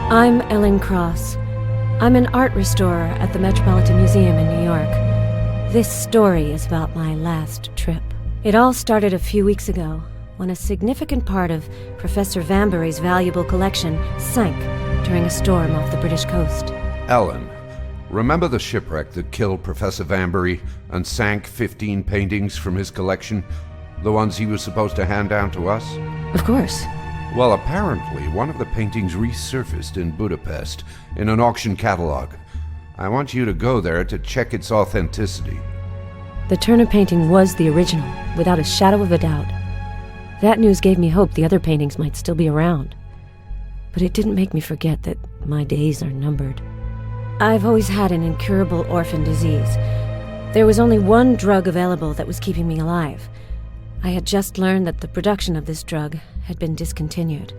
I'm Ellen Cross. I'm an art restorer at the Metropolitan Museum in New York. This story is about my last trip. It all started a few weeks ago, when a significant part of Professor Vanbury's valuable collection sank during a storm off the British coast. Ellen, remember the shipwreck that killed Professor Vanbury and sank 15 paintings from his collection? The ones he was supposed to hand down to us? Of course. Well, apparently one of the paintings resurfaced in Budapest in an auction catalog. I want you to go there to check its authenticity. The Turner painting was the original, without a shadow of a doubt. That news gave me hope the other paintings might still be around. But it didn't make me forget that my days are numbered. I've always had an incurable orphan disease. There was only one drug available that was keeping me alive. I had just learned that the production of this drug had been discontinued.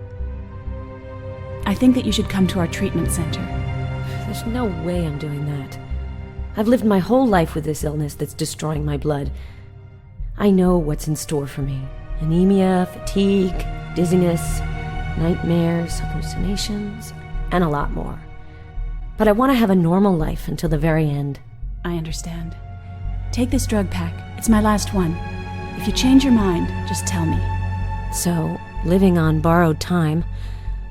I think that you should come to our treatment center. There's no way I'm doing that. I've lived my whole life with this illness that's destroying my blood. I know what's in store for me. Anemia, fatigue, dizziness, nightmares, hallucinations, and a lot more. But I want to have a normal life until the very end. I understand. Take this drug pack. It's my last one. If you change your mind, just tell me. So, living on borrowed time,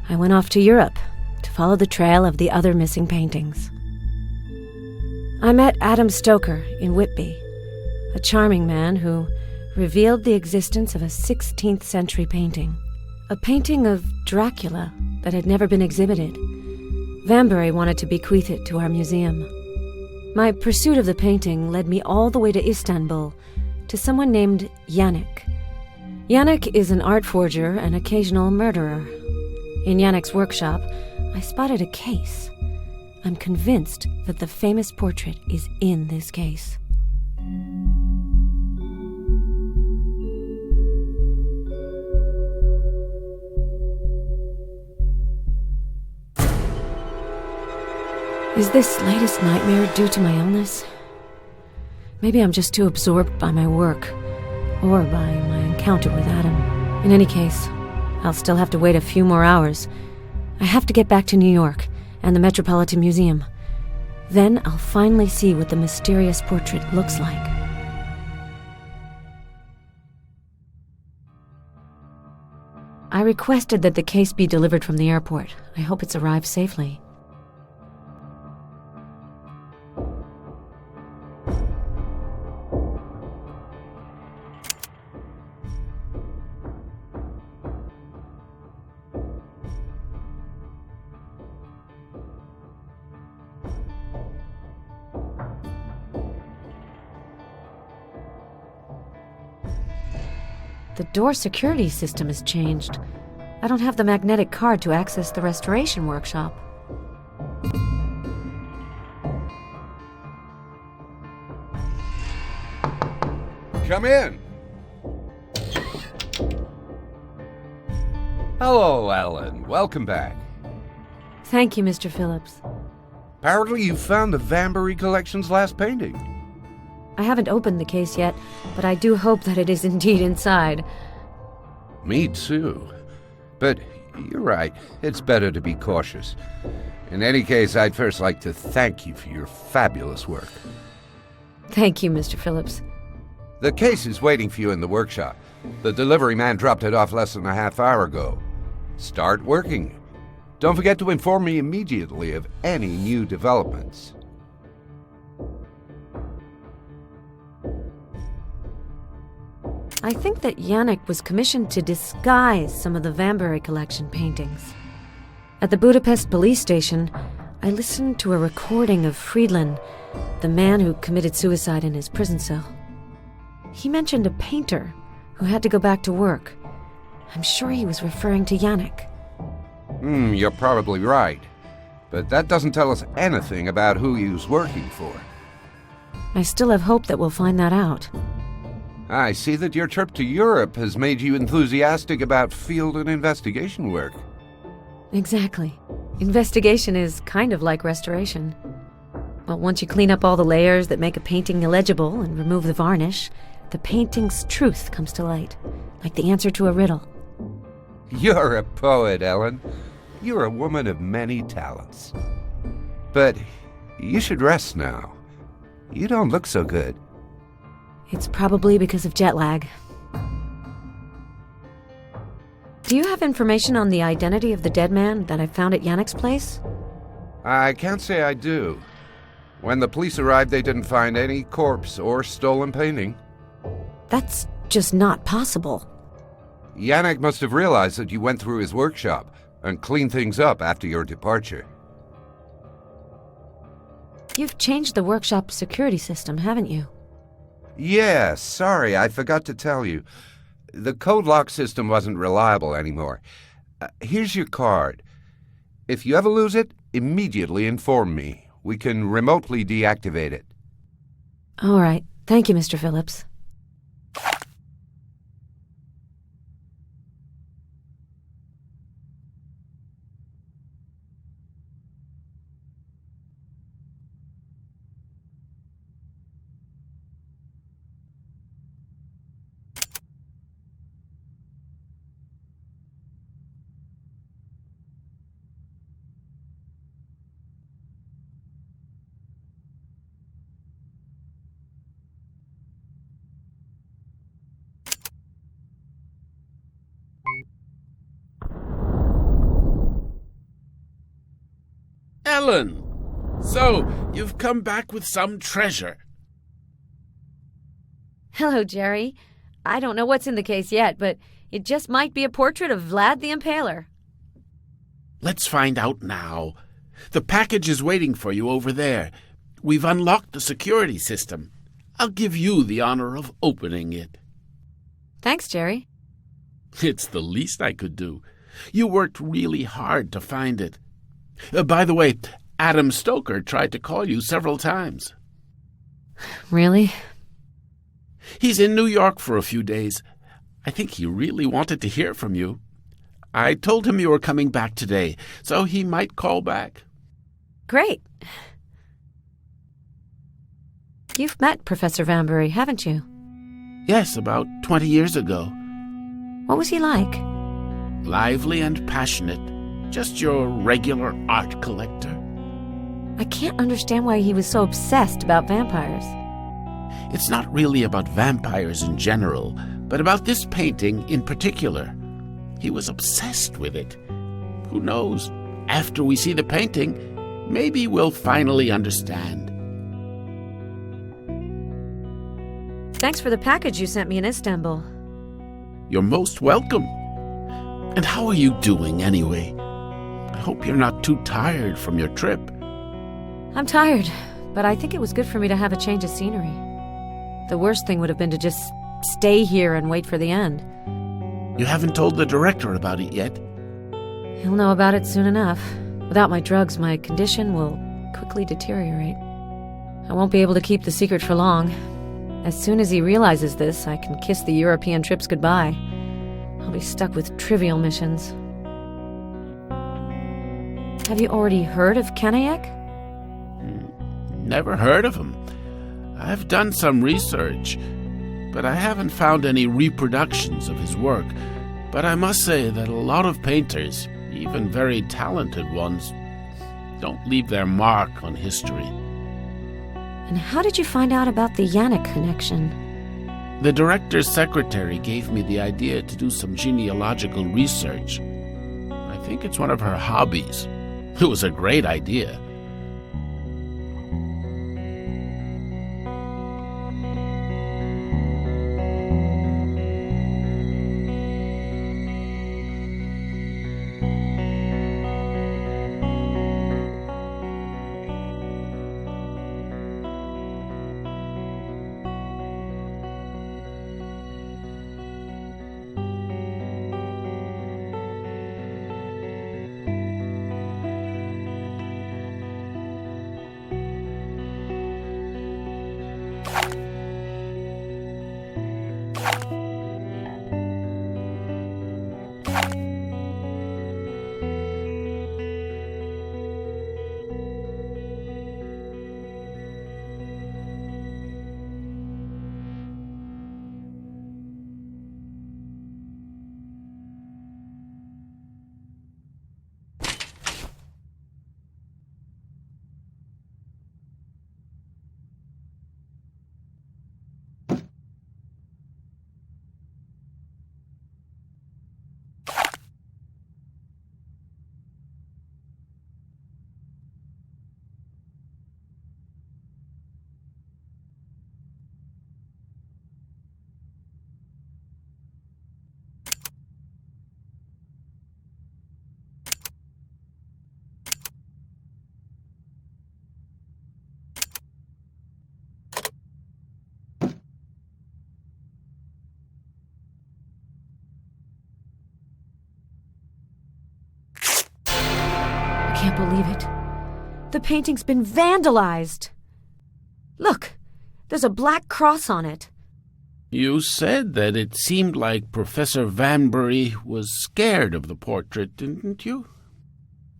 I went off to Europe to follow the trail of the other missing paintings. I met Adam Stoker in Whitby, a charming man who revealed the existence of a 16th century painting. A painting of Dracula that had never been exhibited. Vanbury wanted to bequeath it to our museum. My pursuit of the painting led me all the way to Istanbul, to someone named Yannick. Yannick is an art forger and occasional murderer. In Yannick's workshop, I spotted a case. I'm convinced that the famous portrait is in this case. Is this latest nightmare due to my illness? Maybe I'm just too absorbed by my work, or by my encounter with Adam. In any case, I'll still have to wait a few more hours. I have to get back to New York and the Metropolitan Museum. Then I'll finally see what the mysterious portrait looks like. I requested that the case be delivered from the airport. I hope it's arrived safely. The door security system has changed. I don't have the magnetic card to access the restoration workshop. Come in. Hello, Ellen. Welcome back. Thank you, Mr. Phillips. Apparently you found the Vanbury collection's last painting. I haven't opened the case yet, but I do hope that it is indeed inside. Me too. But you're right. It's better to be cautious. In any case, I'd first like to thank you for your fabulous work. Thank you, Mr. Phillips. The case is waiting for you in the workshop. The delivery man dropped it off less than a half hour ago. Start working. Don't forget to inform me immediately of any new developments. I think that Yannick was commissioned to disguise some of the Vanbury collection paintings. At the Budapest police station, I listened to a recording of Friedland, the man who committed suicide in his prison cell. He mentioned a painter who had to go back to work. I'm sure he was referring to Yannick. You're probably right. But that doesn't tell us anything about who he was working for. I still have hope that we'll find that out. I see that your trip to Europe has made you enthusiastic about field and investigation work. Exactly. Investigation is kind of like restoration. Well, once you clean up all the layers that make a painting illegible and remove the varnish, the painting's truth comes to light, like the answer to a riddle. You're a poet, Ellen. You're a woman of many talents. But you should rest now. You don't look so good. It's probably because of jet lag. Do you have information on the identity of the dead man that I found at Yannick's place? I can't say I do. When the police arrived, they didn't find any corpse or stolen painting. That's just not possible. Yannick must have realized that you went through his workshop and cleaned things up after your departure. You've changed the workshop security system, haven't you? Yeah, sorry, I forgot to tell you. The code lock system wasn't reliable anymore. Here's your card. If you ever lose it, immediately inform me. We can remotely deactivate it. All right. Thank you, Mr. Phillips. Ellen! So, you've come back with some treasure. Hello, Jerry. I don't know what's in the case yet, but it just might be a portrait of Vlad the Impaler. Let's find out now. The package is waiting for you over there. We've unlocked the security system. I'll give you the honor of opening it. Thanks, Jerry. It's the least I could do. You worked really hard to find it. By the way, Adam Stoker tried to call you several times. Really? He's in New York for a few days. I think he really wanted to hear from you. I told him you were coming back today, so he might call back. Great. You've met Professor Vanbury, haven't you? Yes, about 20 years ago. What was he like? Lively and passionate. Just your regular art collector. I can't understand why he was so obsessed about vampires. It's not really about vampires in general, but about this painting in particular. He was obsessed with it. Who knows? After we see the painting, maybe we'll finally understand. Thanks for the package you sent me in Istanbul. You're most welcome. And how are you doing anyway? I hope you're not too tired from your trip. I'm tired, but I think it was good for me to have a change of scenery. The worst thing would have been to just stay here and wait for the end. You haven't told the director about it yet? He'll know about it soon enough. Without my drugs, my condition will quickly deteriorate. I won't be able to keep the secret for long. As soon as he realizes this, I can kiss the European trips goodbye. I'll be stuck with trivial missions. Have you already heard of Kanayek? Never heard of him. I've done some research, but I haven't found any reproductions of his work. But I must say that a lot of painters, even very talented ones, don't leave their mark on history. And how did you find out about the Yannick connection? The director's secretary gave me the idea to do some genealogical research. I think it's one of her hobbies. It was a great idea. can't believe it. The painting's been vandalized. Look, there's a black cross on it. You said that it seemed like Professor Vanbury was scared of the portrait, didn't you?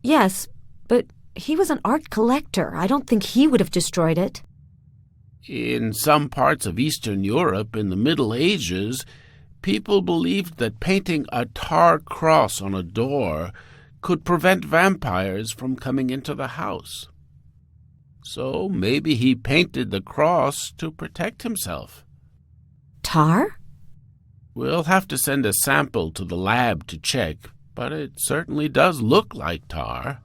Yes, but he was an art collector. I don't think he would have destroyed it. In some parts of Eastern Europe in the Middle Ages, people believed that painting a tar cross on a door could prevent vampires from coming into the house. So maybe he painted the cross to protect himself. Tar? We'll have to send a sample to the lab to check, but it certainly does look like tar.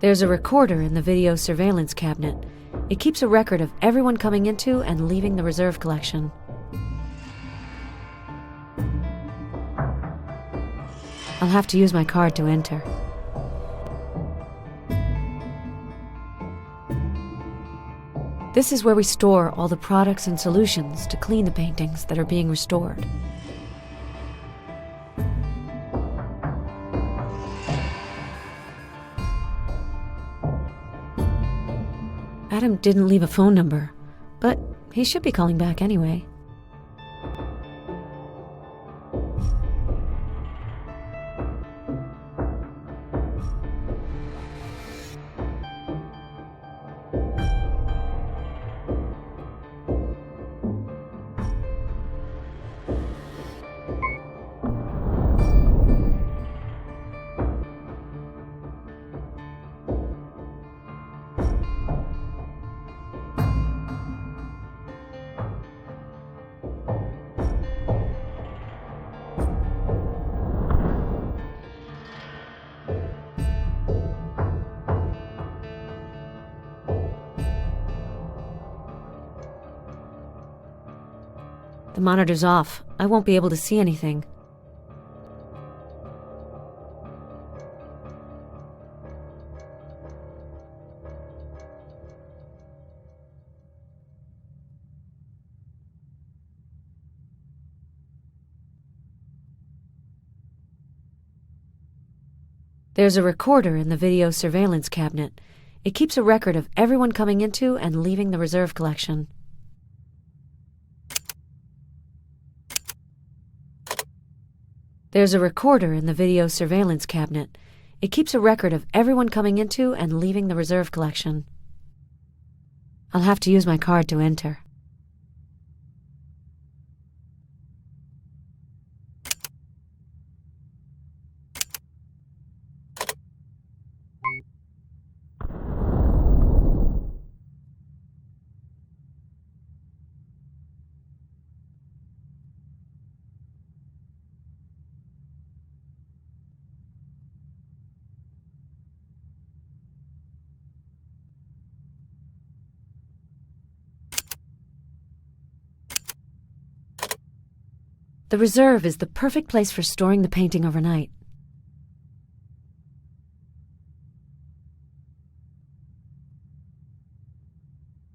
There's a recorder in the video surveillance cabinet. It keeps a record of everyone coming into and leaving the reserve collection. I'll have to use my card to enter. This is where we store all the products and solutions to clean the paintings that are being restored. Adam didn't leave a phone number, but he should be calling back anyway. The monitor's off. I won't be able to see anything. There's a recorder in the video surveillance cabinet. It keeps a record of everyone coming into and leaving the reserve collection. There's a recorder in the video surveillance cabinet. It keeps a record of everyone coming into and leaving the reserve collection. I'll have to use my card to enter. The reserve is the perfect place for storing the painting overnight.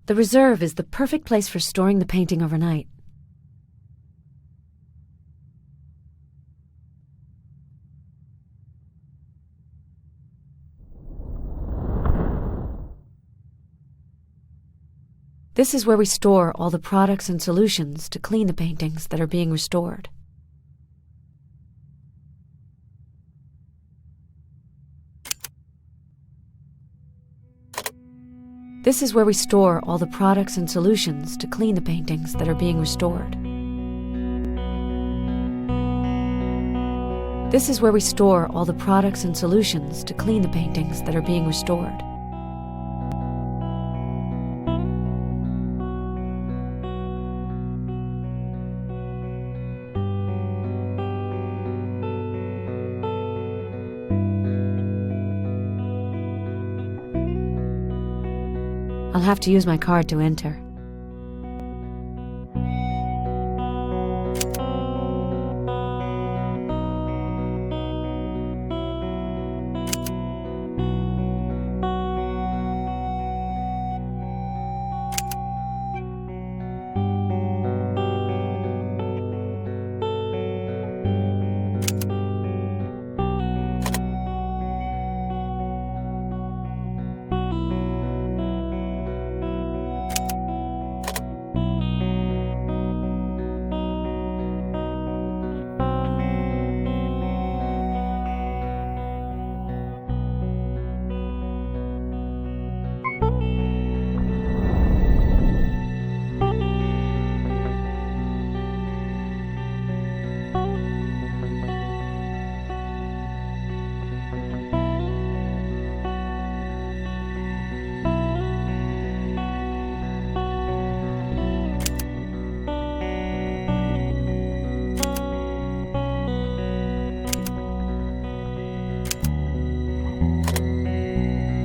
The reserve is the perfect place for storing the painting overnight. This is where we store all the products and solutions to clean the paintings that are being restored. This is where we store all the products and solutions to clean the paintings that are being restored. This is where we store all the products and solutions to clean the paintings that are being restored. I'll have to use my card to enter.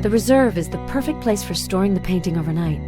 The reserve is the perfect place for storing the painting overnight.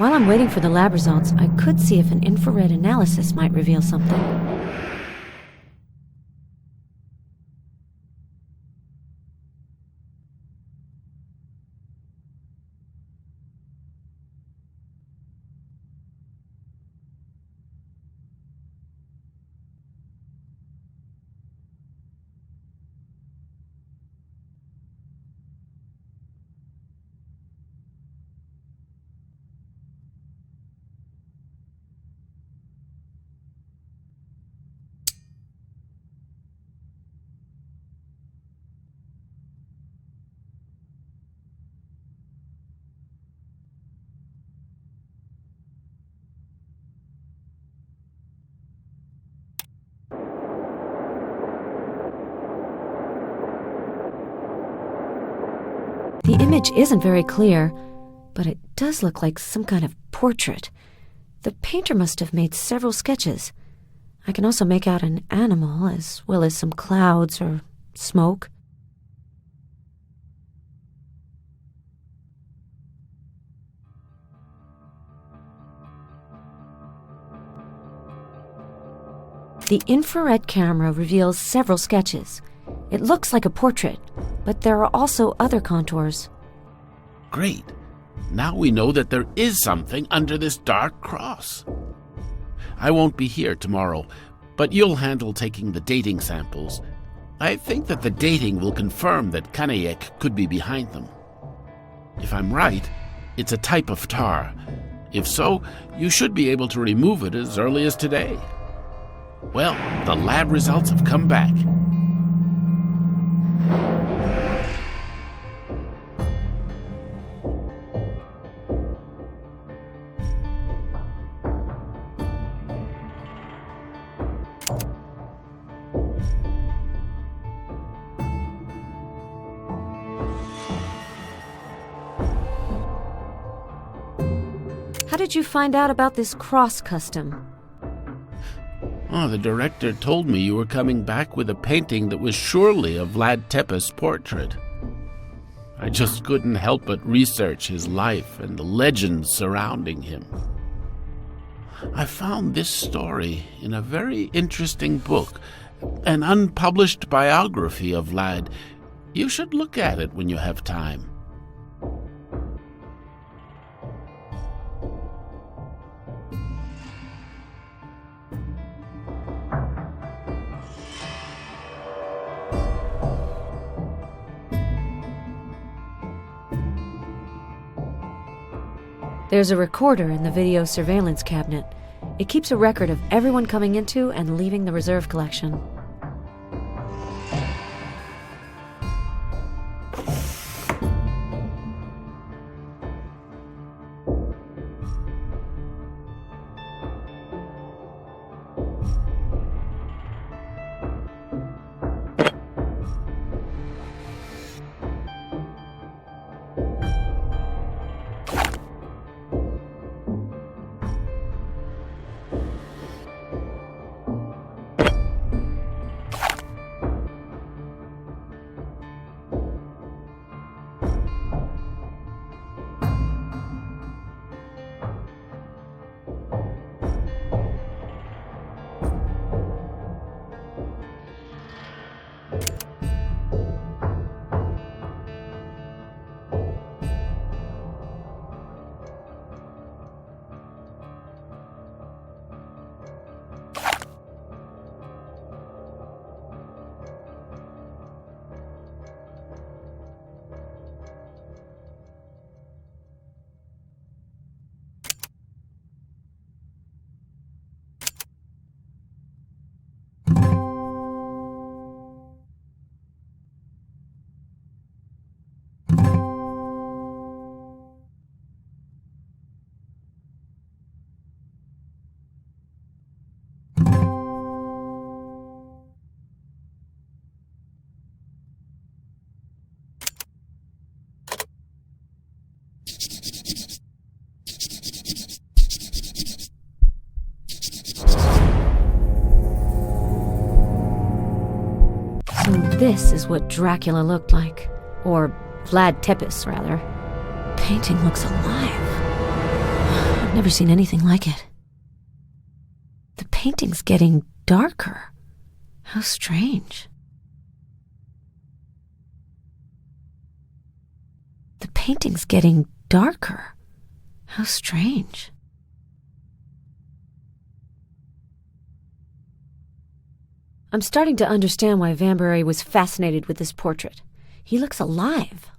While I'm waiting for the lab results, I could see if an infrared analysis might reveal something. The image isn't very clear, but it does look like some kind of portrait. The painter must have made several sketches. I can also make out an animal, as well as some clouds or smoke. The infrared camera reveals several sketches. It looks like a portrait, but there are also other contours. Great. Now we know that there is something under this dark cross. I won't be here tomorrow, but you'll handle taking the dating samples. I think that the dating will confirm that Kanayek could be behind them. If I'm right, it's a type of tar. If so, you should be able to remove it as early as today. Well, the lab results have come back. How did you find out about this cross custom? Oh, the director told me you were coming back with a painting that was surely a Vlad Tepes portrait. I just couldn't help but research his life and the legends surrounding him. I found this story in a very interesting book, an unpublished biography of Vlad. You should look at it when you have time. There's a recorder in the video surveillance cabinet. It keeps a record of everyone coming into and leaving the reserve collection. So this is what Dracula looked like. Or Vlad Tepes, rather. Painting looks alive. I've never seen anything like it. The painting's getting darker. How strange. The painting's getting darker. How strange. I'm starting to understand why Vanbury was fascinated with this portrait. He looks alive,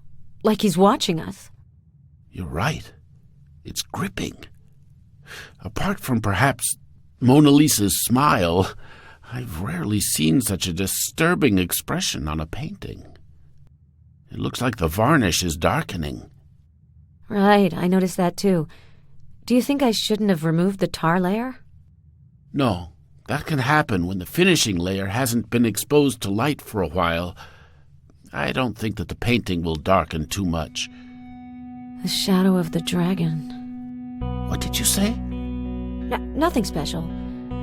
like he's watching us. You're right. It's gripping. Apart from perhaps Mona Lisa's smile, I've rarely seen such a disturbing expression on a painting. It looks like the varnish is darkening. Right, I noticed that too. Do you think I shouldn't have removed the tar layer? No, that can happen when the finishing layer hasn't been exposed to light for a while. I don't think that the painting will darken too much. The shadow of the dragon. What did you say? Nothing special.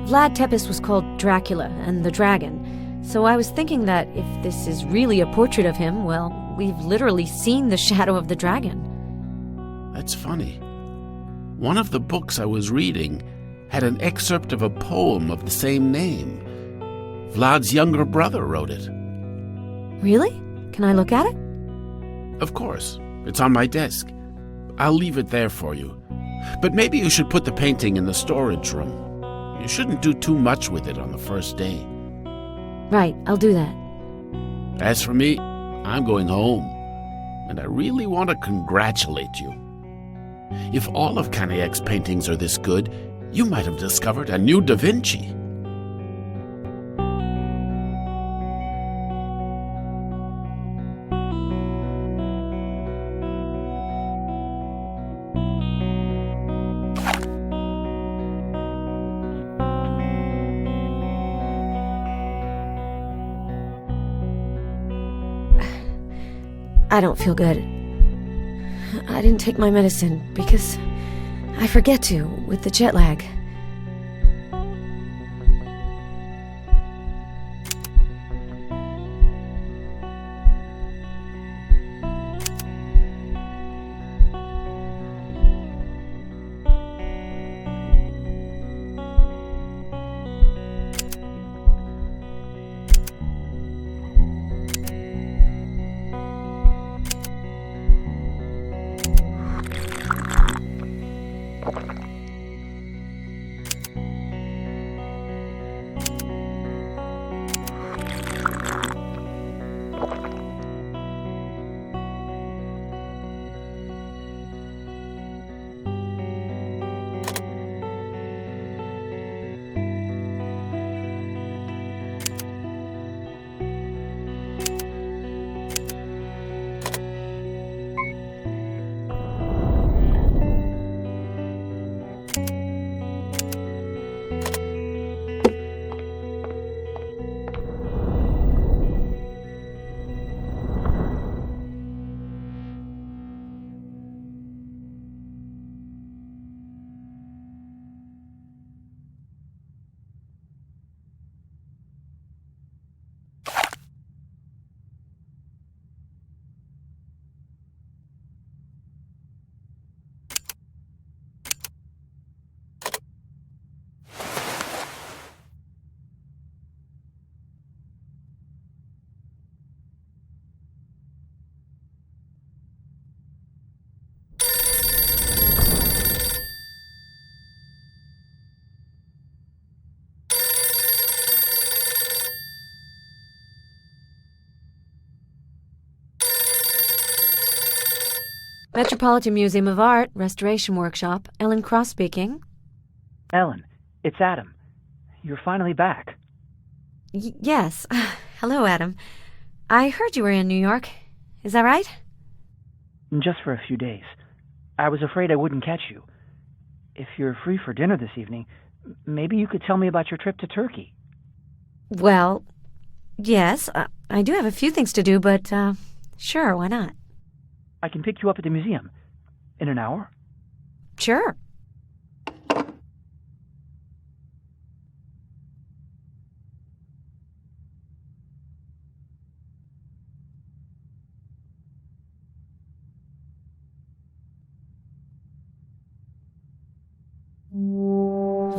Vlad Tepes was called Dracula and the Dragon, so I was thinking that if this is really a portrait of him, well, we've literally seen the shadow of the dragon. That's funny. One of the books I was reading had an excerpt of a poem of the same name. Vlad's younger brother wrote it. Really? Can I look at it? Of course. It's on my desk. I'll leave it there for you. But maybe you should put the painting in the storage room. You shouldn't do too much with it on the first day. Right, I'll do that. As for me, I'm going home, and I really want to congratulate you. If all of Caniac's paintings are this good, you might have discovered a new Da Vinci. I don't feel good. I didn't take my medicine because I forget to with the jet lag. Metropolitan Museum of Art, Restoration Workshop. Ellen Cross speaking. Ellen, it's Adam. You're finally back. Yes. Hello, Adam. I heard you were in New York. Is that right? Just for a few days. I was afraid I wouldn't catch you. If you're free for dinner this evening, maybe you could tell me about your trip to Turkey. Well, yes. I do have a few things to do, but sure, why not? I can pick you up at the museum. In an hour? Sure.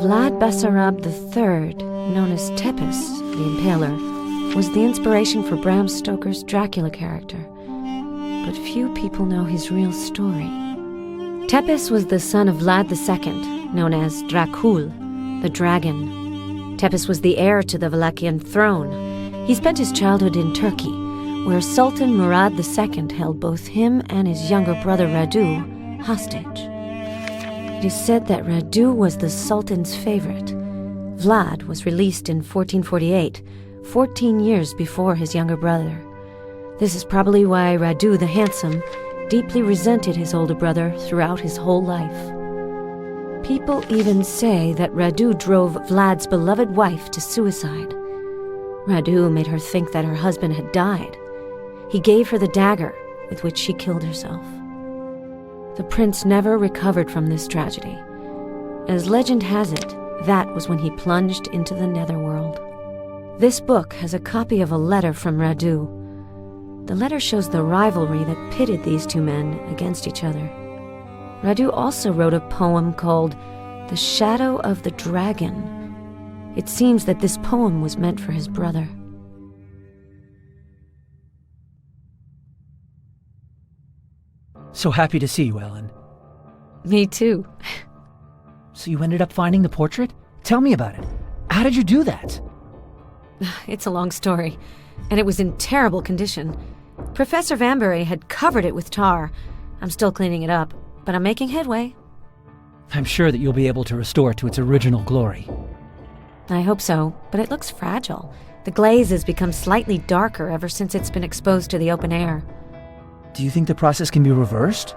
Vlad Basarab III, known as Tepes, the Impaler, was the inspiration for Bram Stoker's Dracula character. But few people know his real story. Tepes was the son of Vlad II, known as Dracula, the dragon. Tepes was the heir to the Wallachian throne. He spent his childhood in Turkey, where Sultan Murad II held both him and his younger brother Radu hostage. It is said that Radu was the Sultan's favorite. Vlad was released in 1448, 14 years before his younger brother. This is probably why Radu the Handsome deeply resented his older brother throughout his whole life. People even say that Radu drove Vlad's beloved wife to suicide. Radu made her think that her husband had died. He gave her the dagger with which she killed herself. The prince never recovered from this tragedy. As legend has it, that was when he plunged into the netherworld. This book has a copy of a letter from Radu. The letter shows the rivalry that pitted these two men against each other. Radu also wrote a poem called The Shadow of the Dragon. It seems that this poem was meant for his brother. So happy to see you, Ellen. Me too. So you ended up finding the portrait? Tell me about it. How did you do that? It's a long story. and it was in terrible condition. Professor Vanbury had covered it with tar. I'm still cleaning it up, but I'm making headway. I'm sure that you'll be able to restore it to its original glory. I hope so, but it looks fragile. The glaze has become slightly darker ever since it's been exposed to the open air. Do you think the process can be reversed?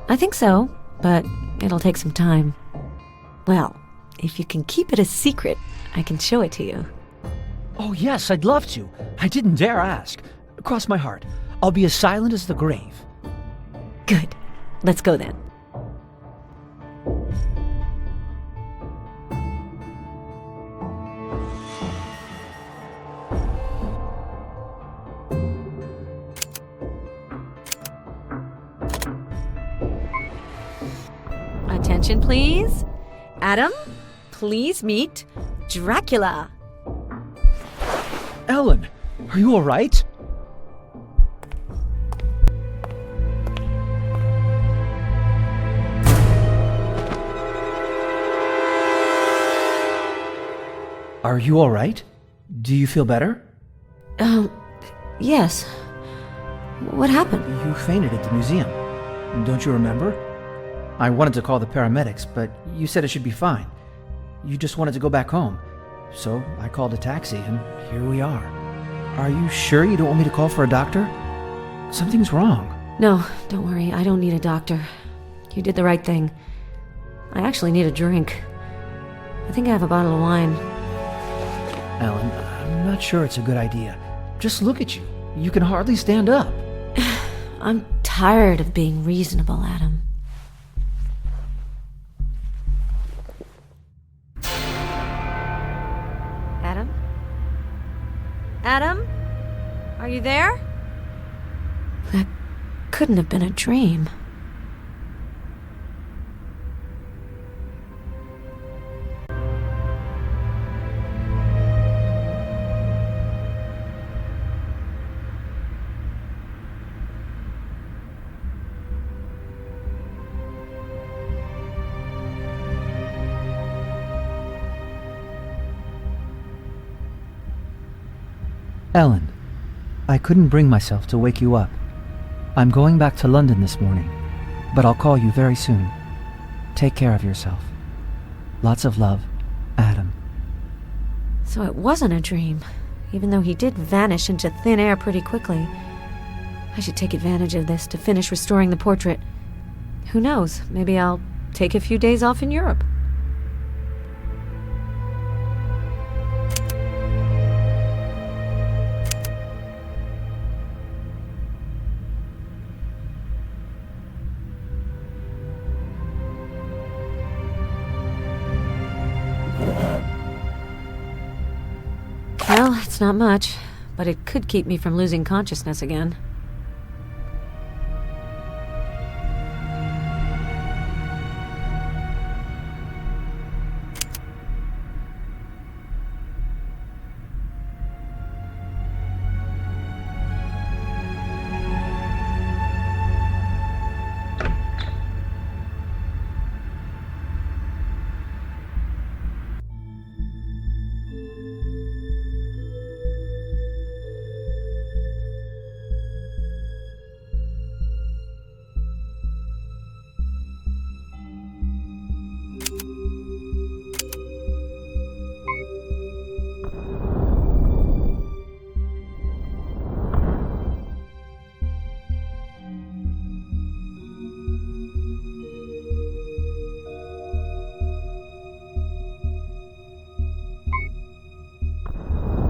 I think so, but it'll take some time. Well, if you can keep it a secret, I can show it to you. Oh, yes, I'd love to. I didn't dare ask. Cross my heart. I'll be as silent as the grave. Good. Let's go then. Attention, please. Adam, please meet Dracula. Ellen, are you all right? Are you all right? Do you feel better? Yes. What happened? You fainted at the museum. Don't you remember? I wanted to call the paramedics, but you said it should be fine. You just wanted to go back home. So I called a taxi, and here we are. Are you sure you don't want me to call for a doctor? Something's wrong. No, don't worry. I don't need a doctor. You did the right thing. I actually need a drink. I think I have a bottle of wine. Ellen, I'm not sure it's a good idea. Just look at you. You can hardly stand up. I'm tired of being reasonable, Adam. Adam? Adam? Are you there? That couldn't have been a dream. Ellen, I couldn't bring myself to wake you up. I'm going back to London this morning, but I'll call you very soon. Take care of yourself. Lots of love, Adam. So it wasn't a dream, even though he did vanish into thin air pretty quickly. I should take advantage of this to finish restoring the portrait. Who knows, maybe I'll take a few days off in Europe. Well, it's not much, but it could keep me from losing consciousness again.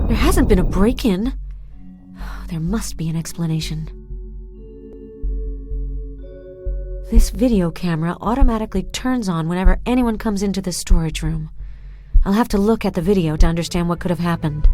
There hasn't been a break-in. There must be an explanation. This video camera automatically turns on whenever anyone comes into the storage room. I'll have to look at the video to understand what could have happened.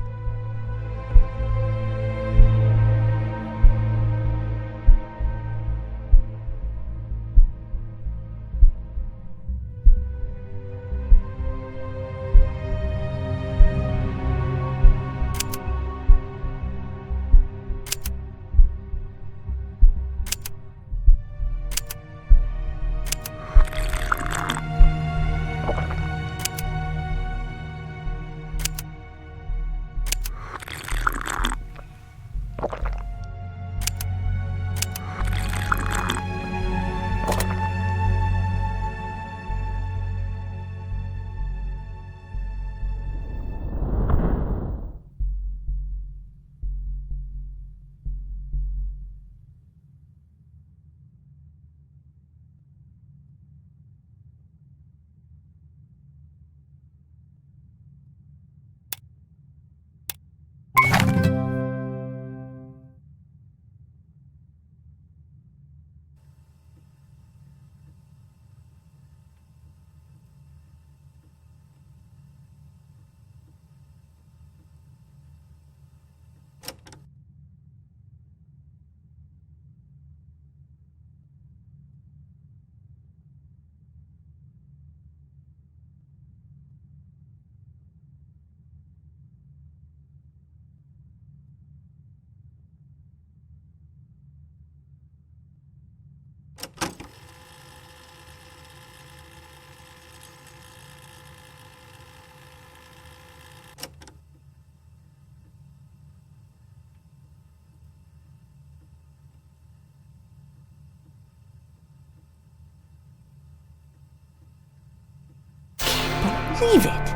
believe it.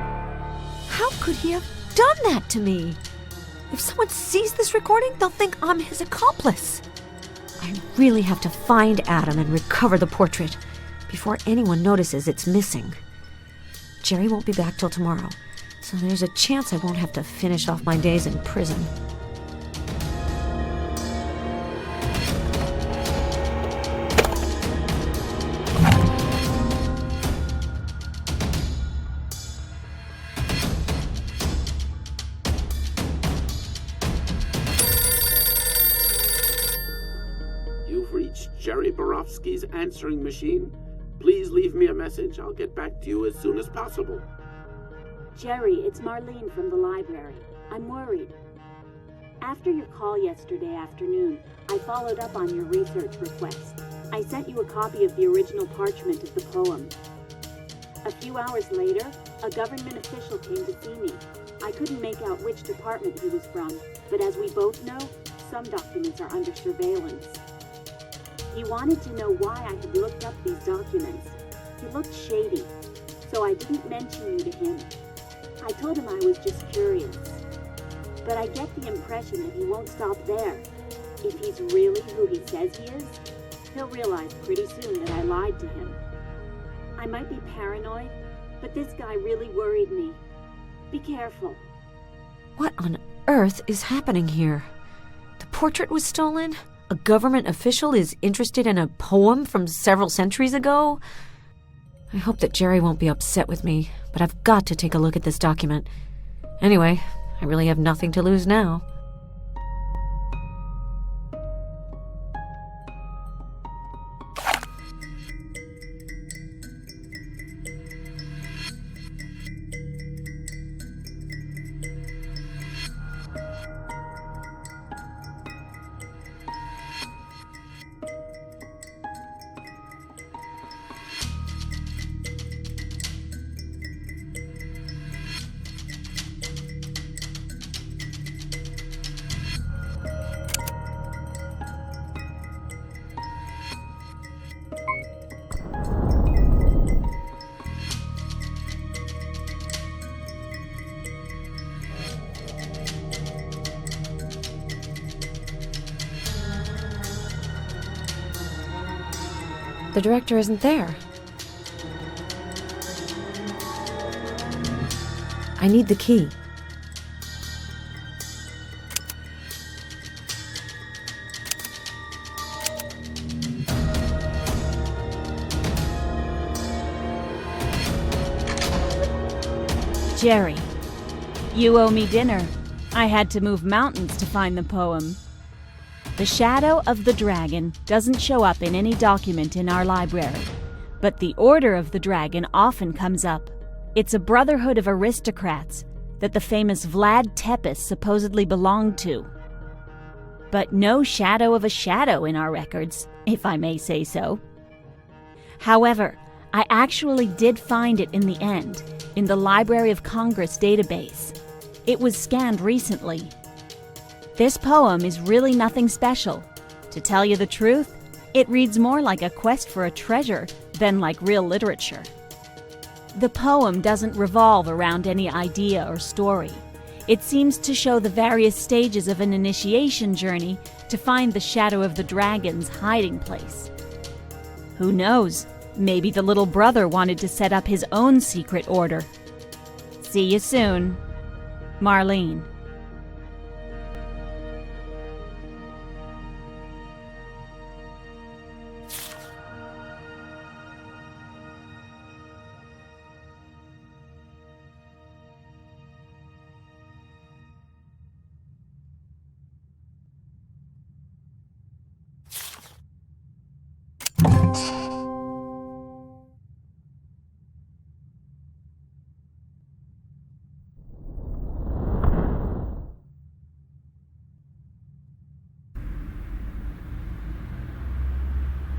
How could he have done that to me? If someone sees this recording, they'll think I'm his accomplice. I really have to find Adam and recover the portrait before anyone notices it's missing. Jerry won't be back till tomorrow, so there's a chance I won't have to finish off my days in prison. You've reached Jerry Borofsky's answering machine. Please leave me a message. I'll get back to you as soon as possible. Jerry, it's Marlene from the library. I'm worried. After your call yesterday afternoon, I followed up on your research request. I sent you a copy of the original parchment of the poem. A few hours later, a government official came to see me. I couldn't make out which department he was from, but as we both know, some documents are under surveillance. He wanted to know why I had looked up these documents. He looked shady, so I didn't mention you to him. I told him I was just curious. But I get the impression that he won't stop there. If he's really who he says he is, he'll realize pretty soon that I lied to him. I might be paranoid, but this guy really worried me. Be careful. What on earth is happening here? The portrait was stolen? A government official is interested in a poem from several centuries ago? I hope that Jerry won't be upset with me, but I've got to take a look at this document. Anyway, I really have nothing to lose now. The director isn't there. I need the key. Jerry, you owe me dinner. I had to move mountains to find the poem. The shadow of the dragon doesn't show up in any document in our library, but the Order of the Dragon often comes up. It's a brotherhood of aristocrats that the famous Vlad Tepes supposedly belonged to. But no shadow of a shadow in our records, if I may say so. However, I actually did find it in the end, in the Library of Congress database. It was scanned recently. This poem is really nothing special. To tell you the truth, it reads more like a quest for a treasure than like real literature. The poem doesn't revolve around any idea or story. It seems to show the various stages of an initiation journey to find the shadow of the dragon's hiding place. Who knows? Maybe the little brother wanted to set up his own secret order. See you soon. Marlene.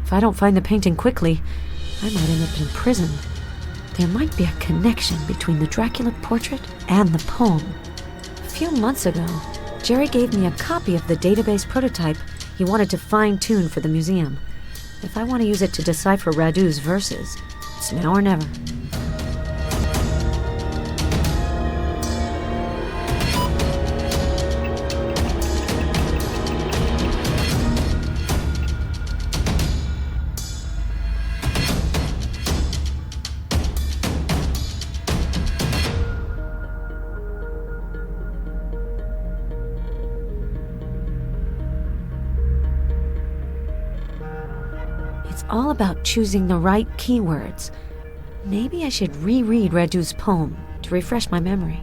If I don't find the painting quickly, I might end up in prison. There might be a connection between the Dracula portrait and the poem. A few months ago, Jerry gave me a copy of the database prototype he wanted to fine-tune for the museum. If I want to use it to decipher Radu's verses, it's now or never. all about choosing the right keywords. Maybe I should reread Radu's poem to refresh my memory.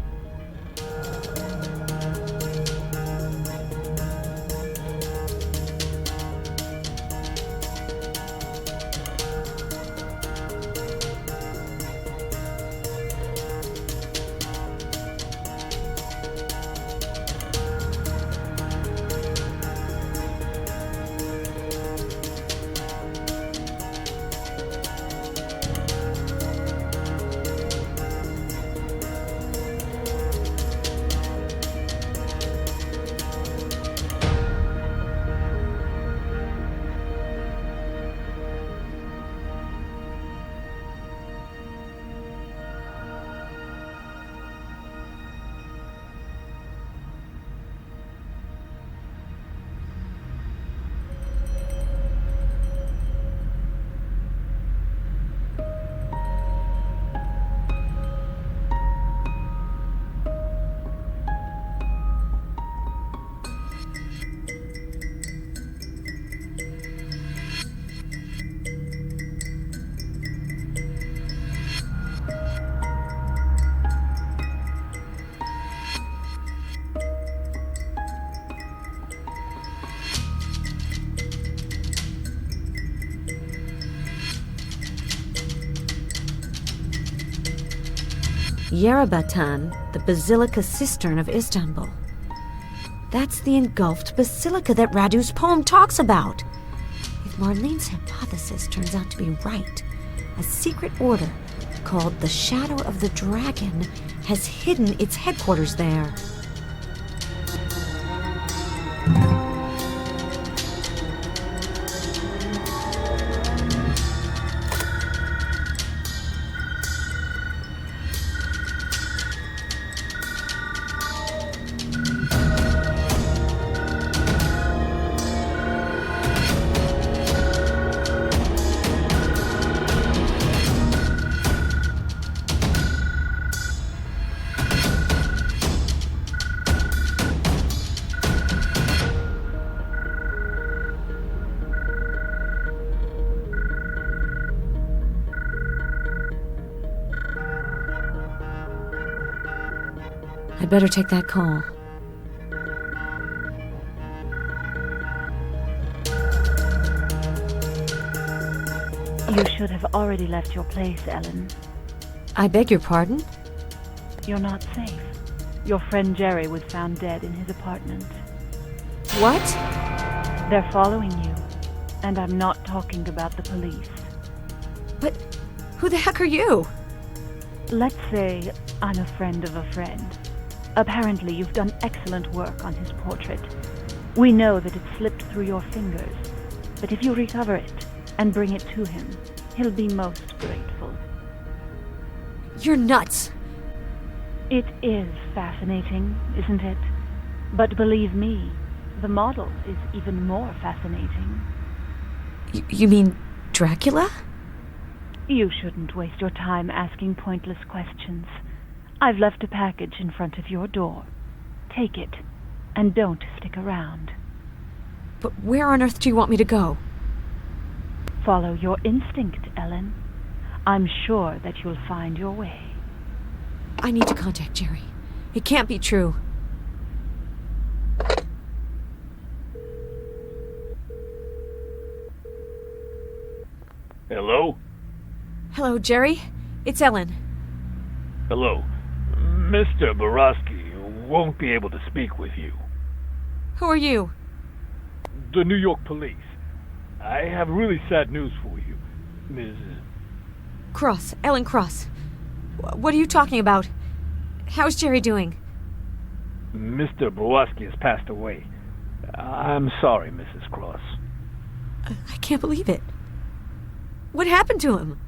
Yerebatan, the Basilica Cistern of Istanbul. That's the engulfed basilica that Radu's poem talks about. If Marlene's hypothesis turns out to be right, a secret order called the Shadow of the Dragon has hidden its headquarters there. I'd better take that call. You should have already left your place, Ellen. I beg your pardon? You're not safe. Your friend Jerry was found dead in his apartment. What? They're following you, and I'm not talking about the police. But who the heck are you? Let's say I'm a friend of a friend. Apparently, you've done excellent work on his portrait. We know that it slipped through your fingers, but if you recover it and bring it to him, he'll be most grateful. You're nuts. It is fascinating, isn't it? But believe me, the model is even more fascinating. You mean Dracula? You shouldn't waste your time asking pointless questions. I've left a package in front of your door. Take it, and don't stick around. But where on earth do you want me to go? Follow your instinct, Ellen. I'm sure that you'll find your way. I need to contact Jerry. It can't be true. Hello? Hello, Jerry. It's Ellen. Hello. Mr. Borowski won't be able to speak with you. Who are you? The New York police. I have really sad news for you, Ms. Cross. Ellen Cross. What are you talking about? How's Jerry doing? Mr. Borowski has passed away. I'm sorry, Mrs. Cross. I can't believe it. What happened to him?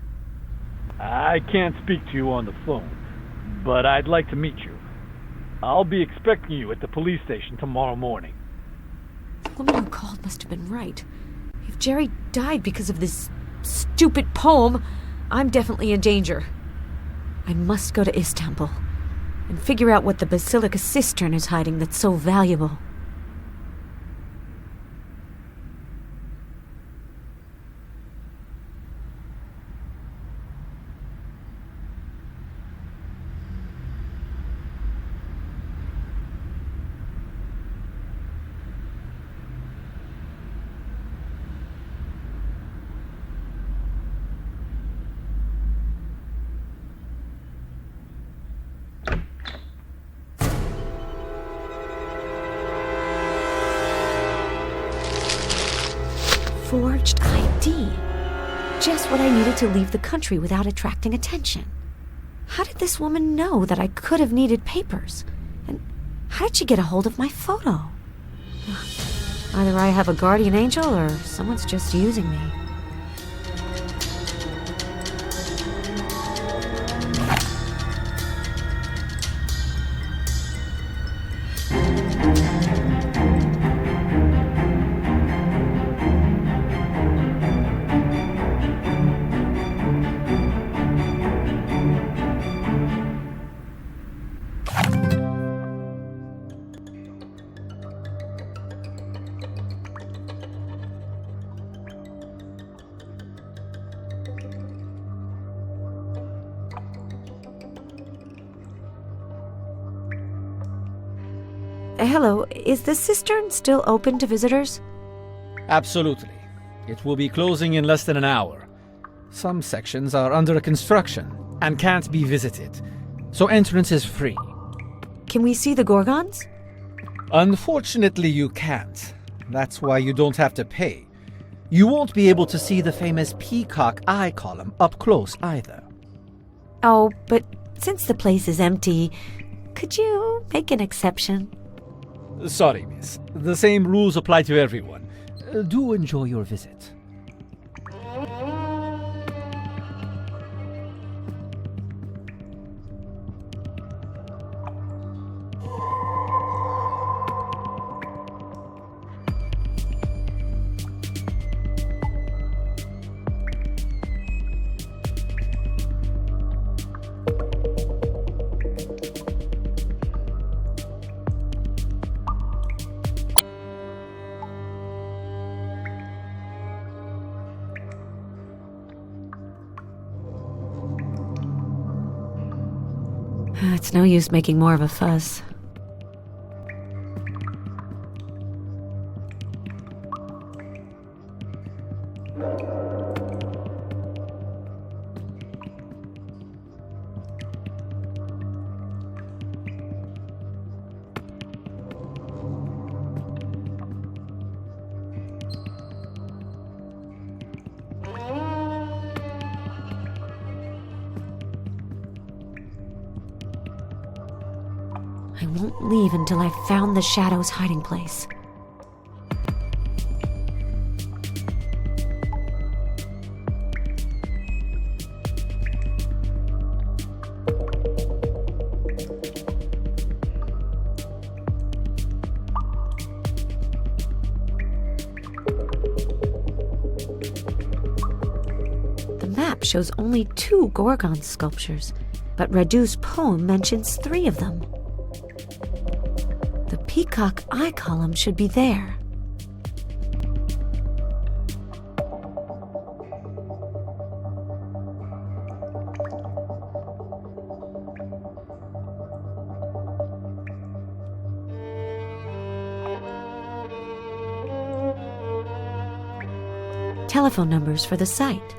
I can't speak to you on the phone, but I'd like to meet you. I'll be expecting you at the police station tomorrow morning. The woman who called must have been right. If Jerry died because of this stupid poem, I'm definitely in danger. I must go to Istanbul and figure out what the Basilica Cistern is hiding that's so valuable. forged ID. Just what I needed to leave the country without attracting attention. How did this woman know that I could have needed papers? And how did she get a hold of my photo? Either I have a guardian angel or someone's just using me. Hello, is the cistern still open to visitors? Absolutely. It will be closing in less than an hour. Some sections are under construction and can't be visited, so entrance is free. Can we see the Gorgons? Unfortunately, you can't. That's why you don't have to pay. You won't be able to see the famous peacock eye column up close either. Oh, but since the place is empty, could you make an exception? Sorry, miss. The same rules apply to everyone. Do enjoy your visit. It's no use making more of a fuss. I won't leave until I've found the Shadow's hiding place. The map shows only 2 Gorgon sculptures, but Radu's poem mentions 3 of them. The peacock eye column should be there. Telephone numbers for the site.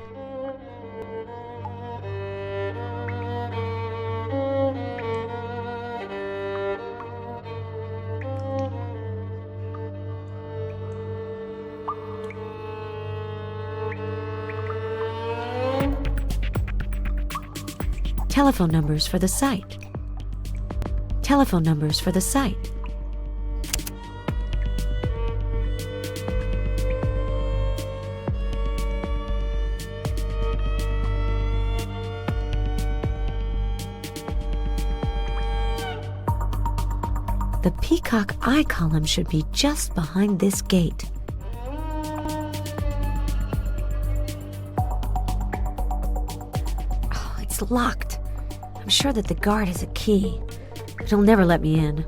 Telephone numbers for the site. Telephone numbers for the site. The peacock eye column should be just behind this gate. Oh, it's locked. I'm sure that the guard has a key, but he'll never let me in.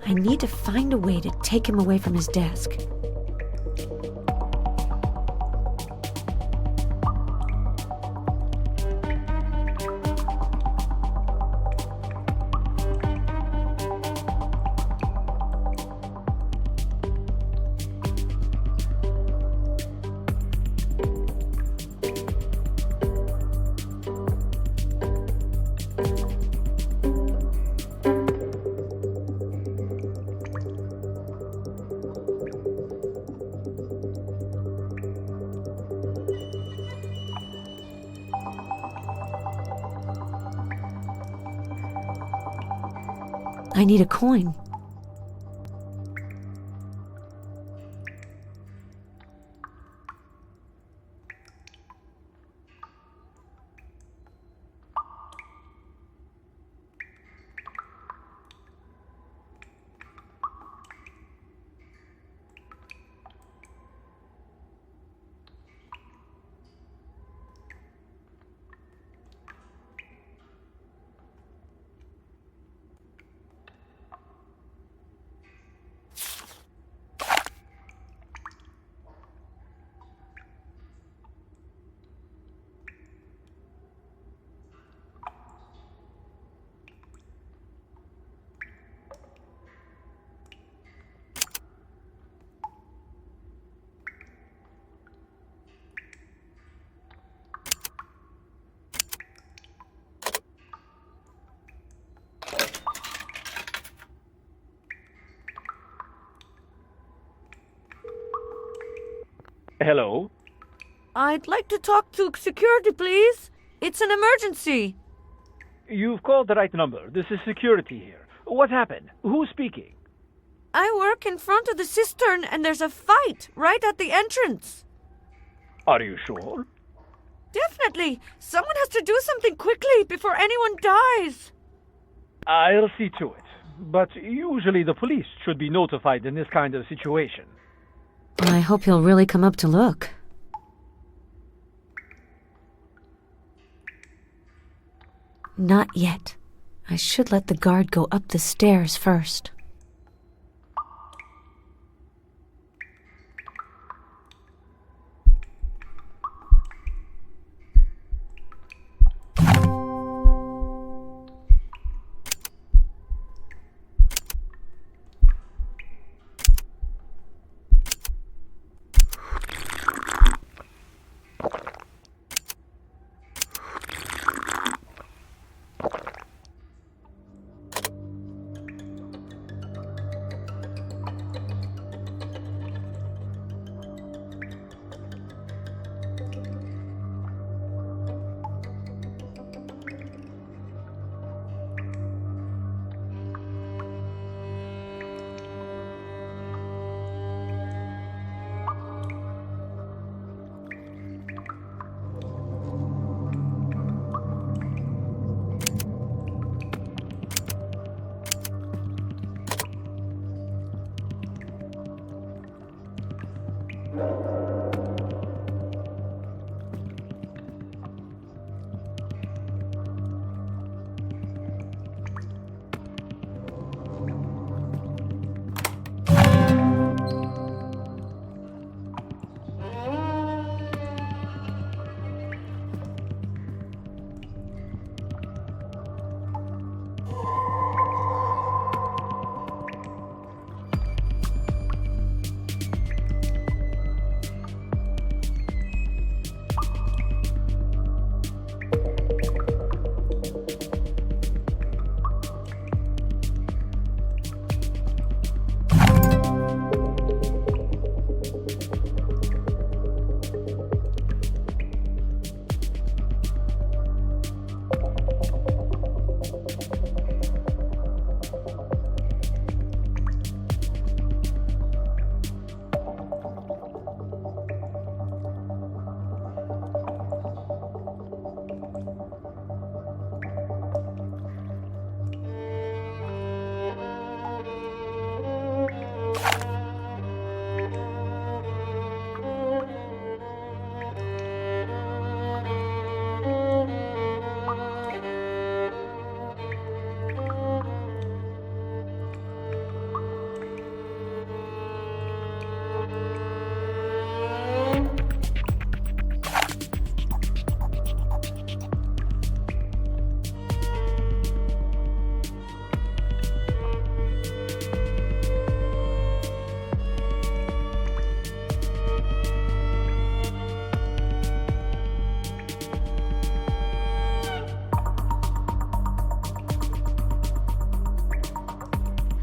I need to find a way to take him away from his desk. I need a coin. Hello? I'd like to talk to security, please. It's an emergency. You've called the right number. This is security here. What happened? Who's speaking? I work in front of the cistern and there's a fight right at the entrance. Are you sure? Definitely. Someone has to do something quickly before anyone dies. I'll see to it. But usually the police should be notified in this kind of situation. I hope he'll really come up to look. Not yet. I should let the guard go up the stairs first.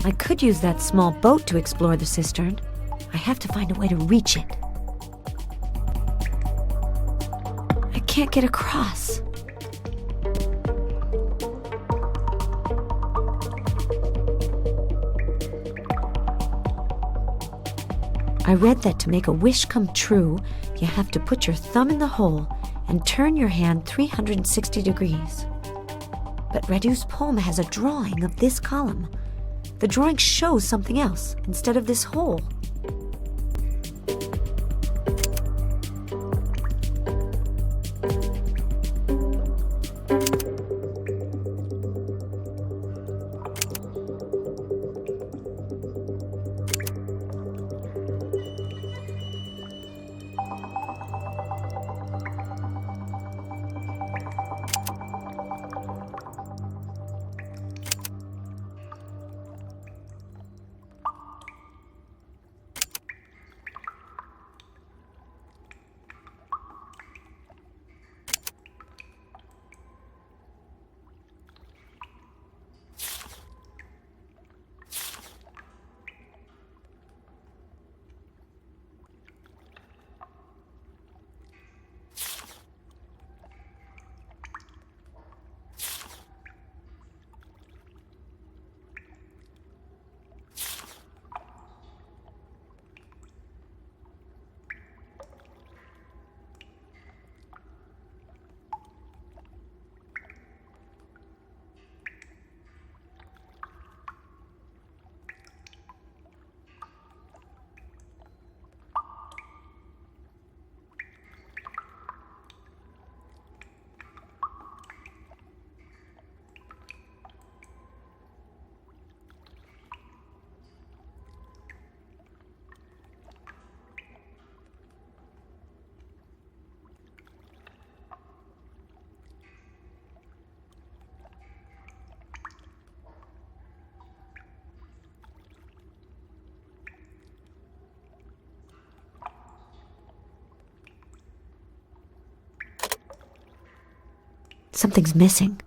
I could use that small boat to explore the cistern. I have to find a way to reach it. I can't get across. I read that to make a wish come true, you have to put your thumb in the hole and turn your hand 360 degrees. But Radu's poem has a drawing of this column. The drawing shows something else instead of this hole. Something's missing.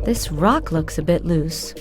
This rock looks a bit loose.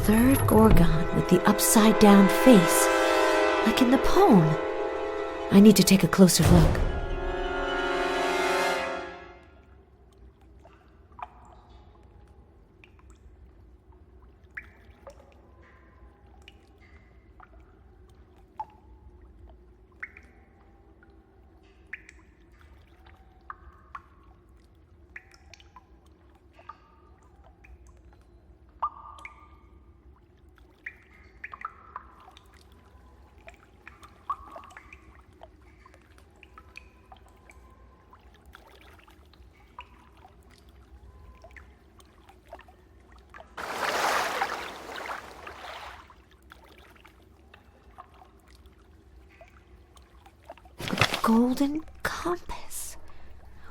third Gorgon with the upside-down face, like in the poem. I need to take a closer look. Golden compass.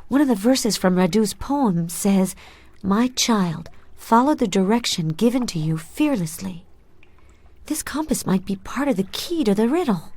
One of the verses from Radu's poem says, "My child, follow the direction given to you fearlessly." This compass might be part of the key to the riddle.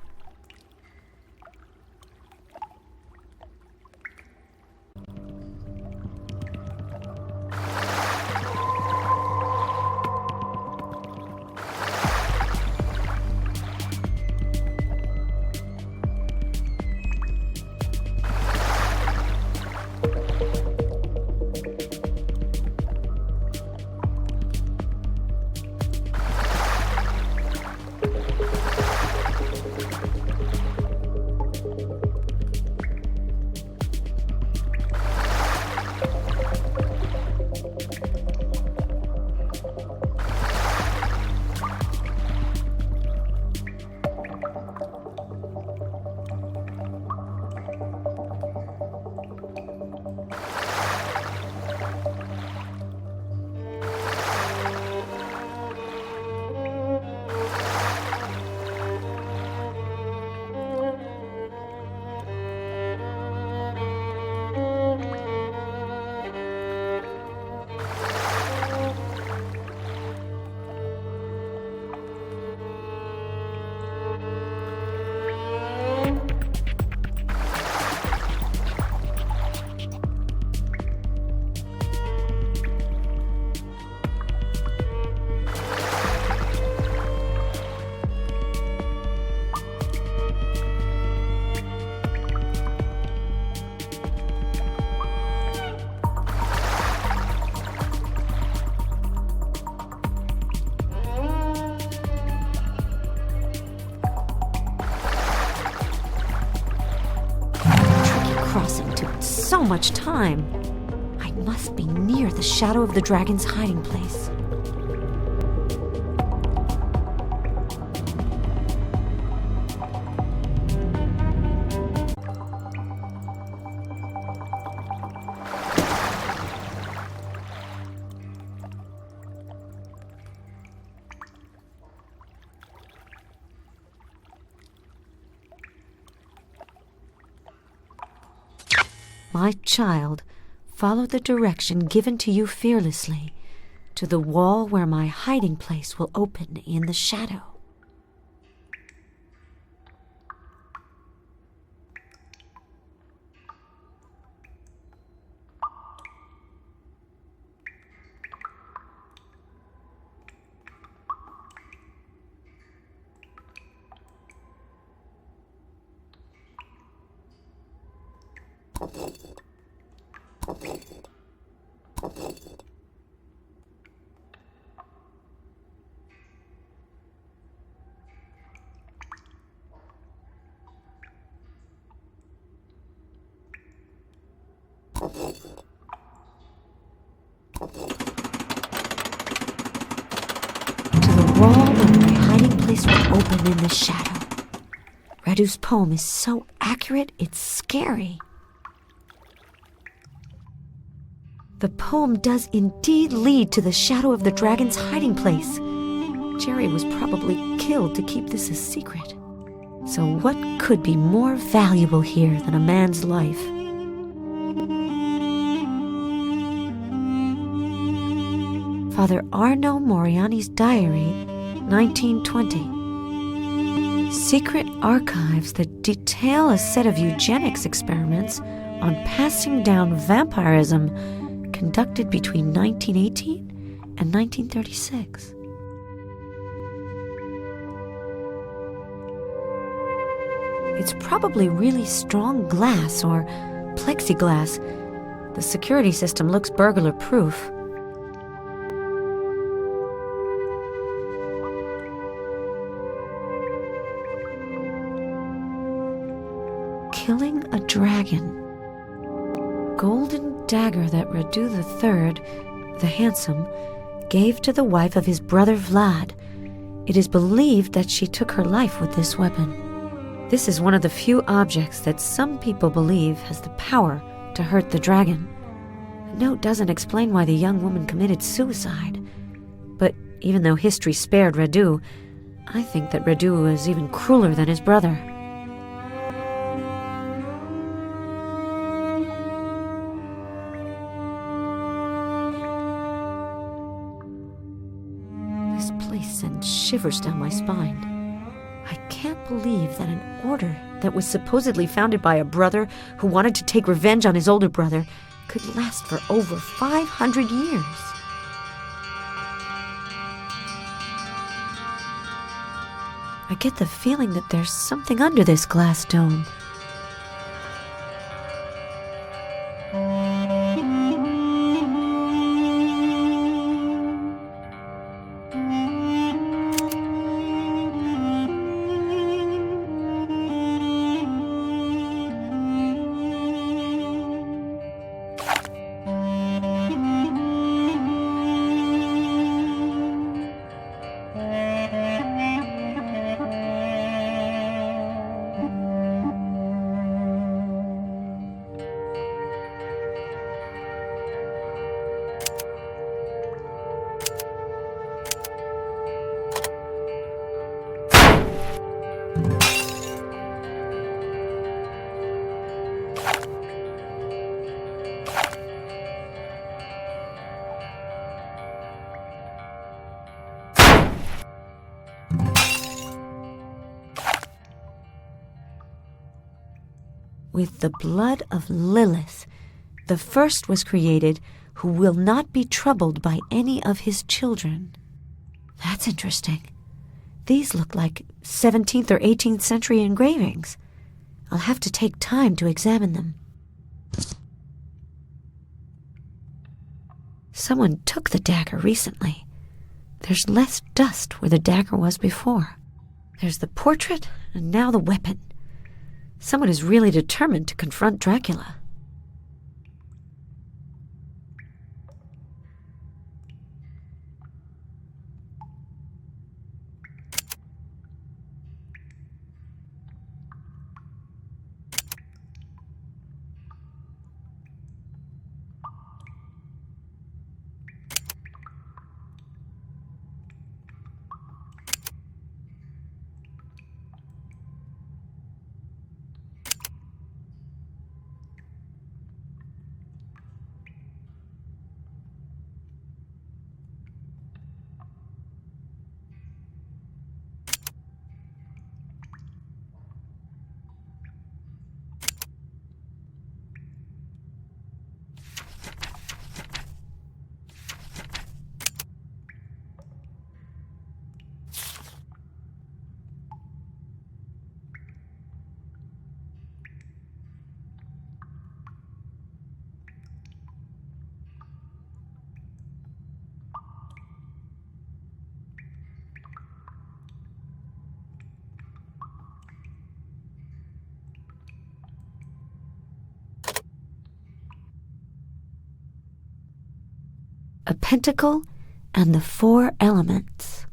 Crossing took so much time. I must be near the shadow of the dragon's hiding place. My child, follow the direction given to you fearlessly, to the wall where my hiding place will open in the shadow. To the wall where my hiding place will open in the shadow. Radu's poem is so accurate, it's scary. The poem does indeed lead to the shadow of the dragon's hiding place. Jerry was probably killed to keep this a secret. So what could be more valuable here than a man's life? Father Arno Moriani's diary, 1920. Secret archives that detail a set of eugenics experiments on passing down vampirism conducted between 1918 and 1936. It's probably really strong glass or plexiglass. The security system looks burglar-proof. Killing a dragon. Golden dagger that Radu III, the Handsome, gave to the wife of his brother Vlad. It is believed that she took her life with this weapon. This is one of the few objects that some people believe has the power to hurt the dragon. The note doesn't explain why the young woman committed suicide. But even though history spared Radu, I think that Radu was even crueler than his brother. This place sends shivers down my spine. I can't believe that an order that was supposedly founded by a brother who wanted to take revenge on his older brother could last for over 500 years. I get the feeling that there's something under this glass dome. With the blood of Lilith, the first was created who will not be troubled by any of his children. That's interesting. These look like 17th or 18th century engravings. I'll have to take time to examine them. Someone took the dagger recently. There's less dust where the dagger was before. There's the portrait, and now the weapon. Someone is really determined to confront Dracula. A pentacle and the 4 elements.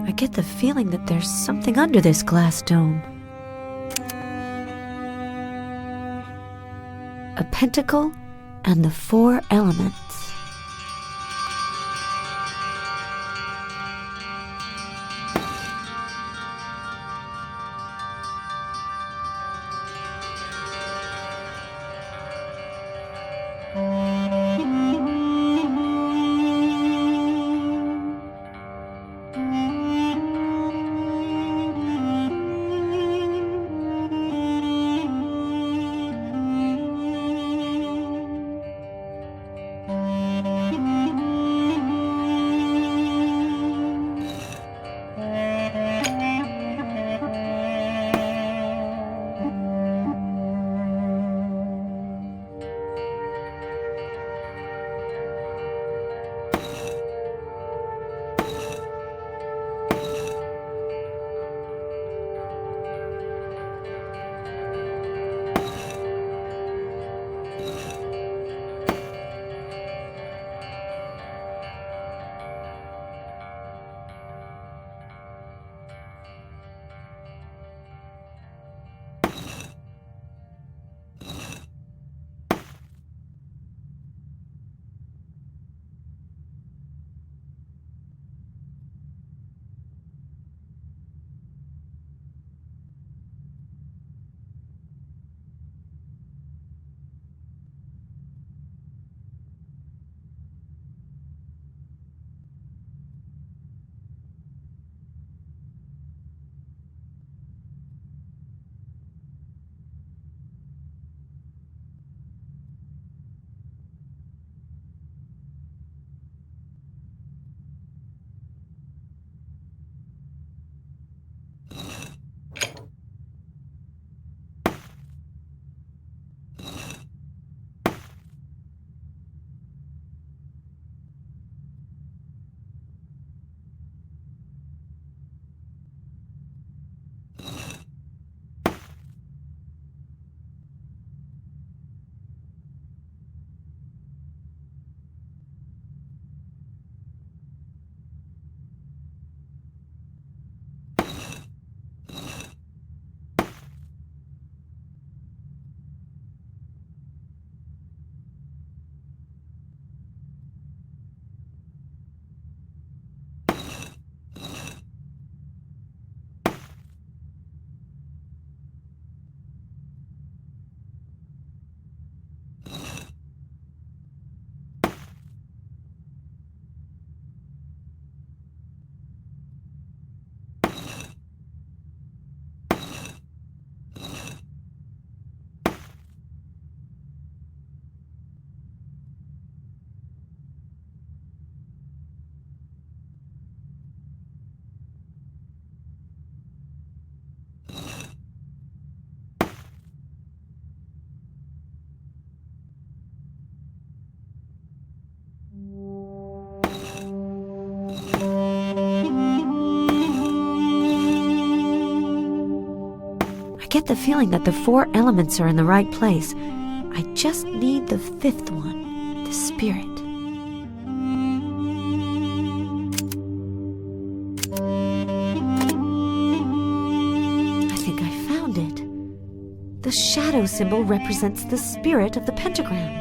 I get the feeling that there's something under this glass dome. A pentacle and the 4 elements. get the feeling that the 4 elements are in the right place. I just need the 5th one, the spirit. I think I found it. The shadow symbol represents the spirit of the pentagram.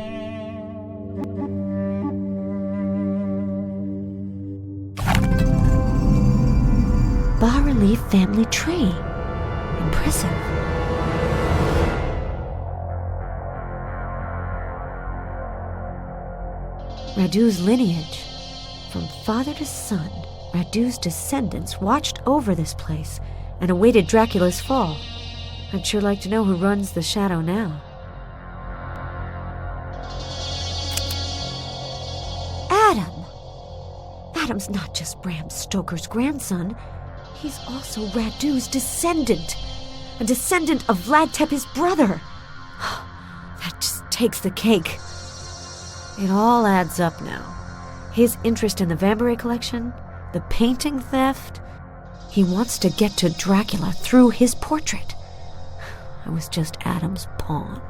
Bas-relief family tree. Impressive. Radu's lineage. From father to son, Radu's descendants watched over this place and awaited Dracula's fall. I'd sure like to know who runs the shadow now. Adam! Adam's not just Bram Stoker's grandson. He's also Radu's descendant. A descendant of Vlad Tepes' brother. That just takes the cake. It all adds up now. His interest in the Vambery collection, the painting theft. He wants to get to Dracula through his portrait. I was just Adam's pawn.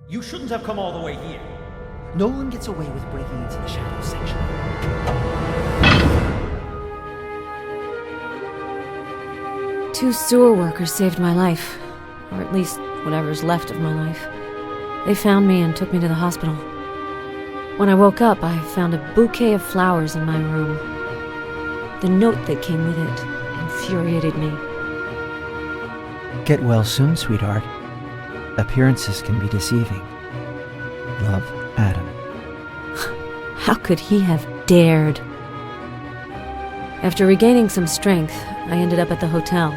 You shouldn't have come all the way here. No one gets away with breaking into the shadow section. Two sewer workers saved my life, or at least whatever's left of my life. They found me and took me to the hospital. When I woke up, I found a bouquet of flowers in my room. The note that came with it infuriated me. Get well soon, sweetheart. Appearances can be deceiving. Love, Adam. How could he have dared? After regaining some strength, I ended up at the hotel,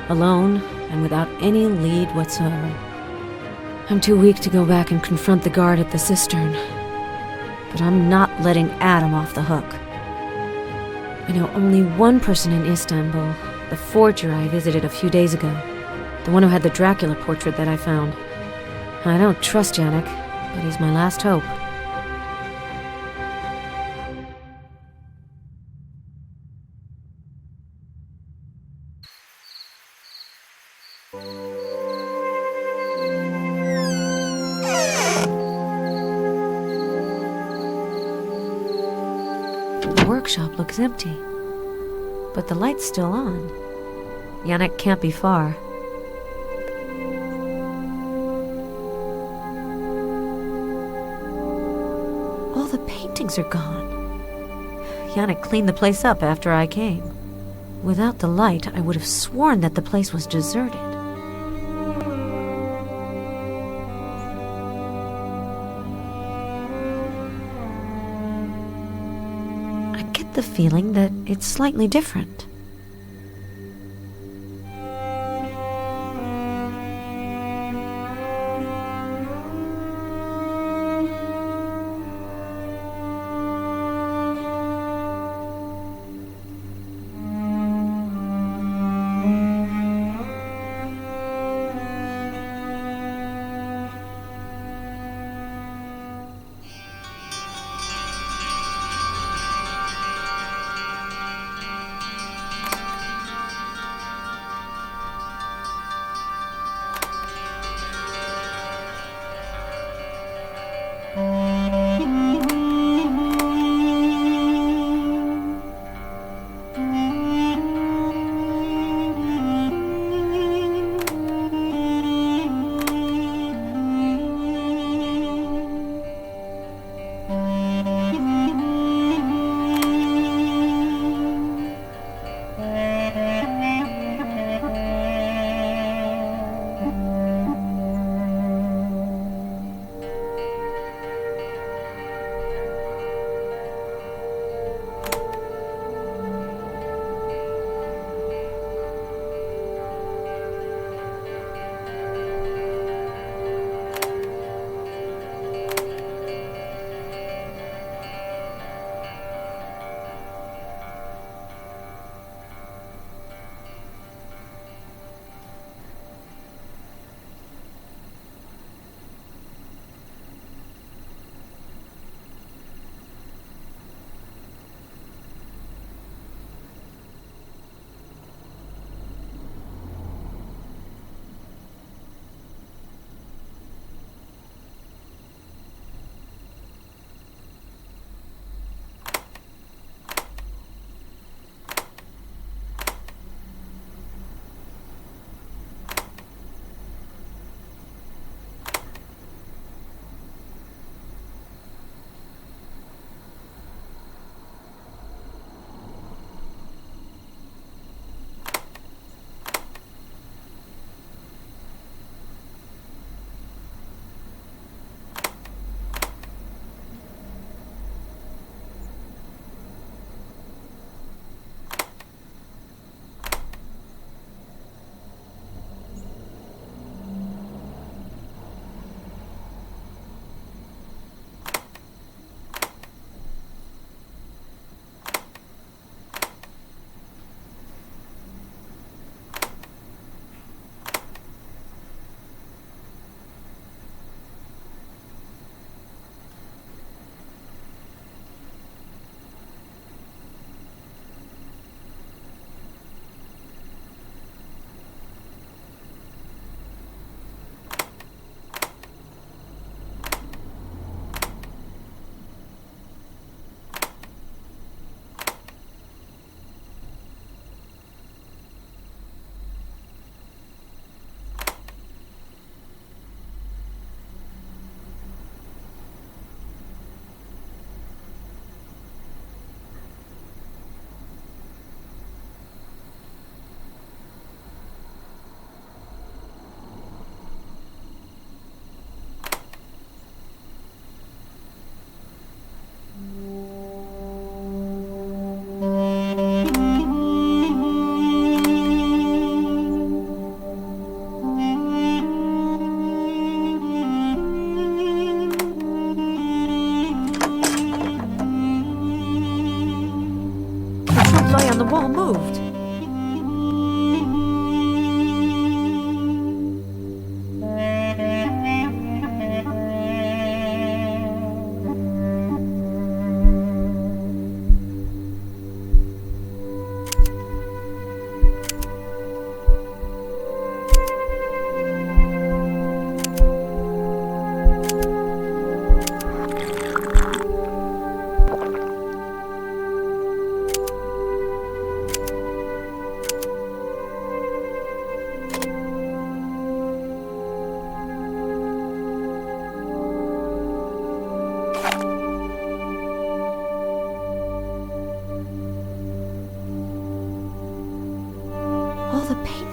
alone and without any lead whatsoever. I'm too weak to go back and confront the guard at the cistern, but I'm not letting Adam off the hook. I know only one person in Istanbul, the forger I visited a few days ago, the one who had the Dracula portrait that I found. I don't trust Yannick, but he's my last hope. The workshop looks empty, but the light's still on. Yannick can't be far. All the paintings are gone. Yannick cleaned the place up after I came. Without the light, I would have sworn that the place was deserted. I get the feeling that it's slightly different.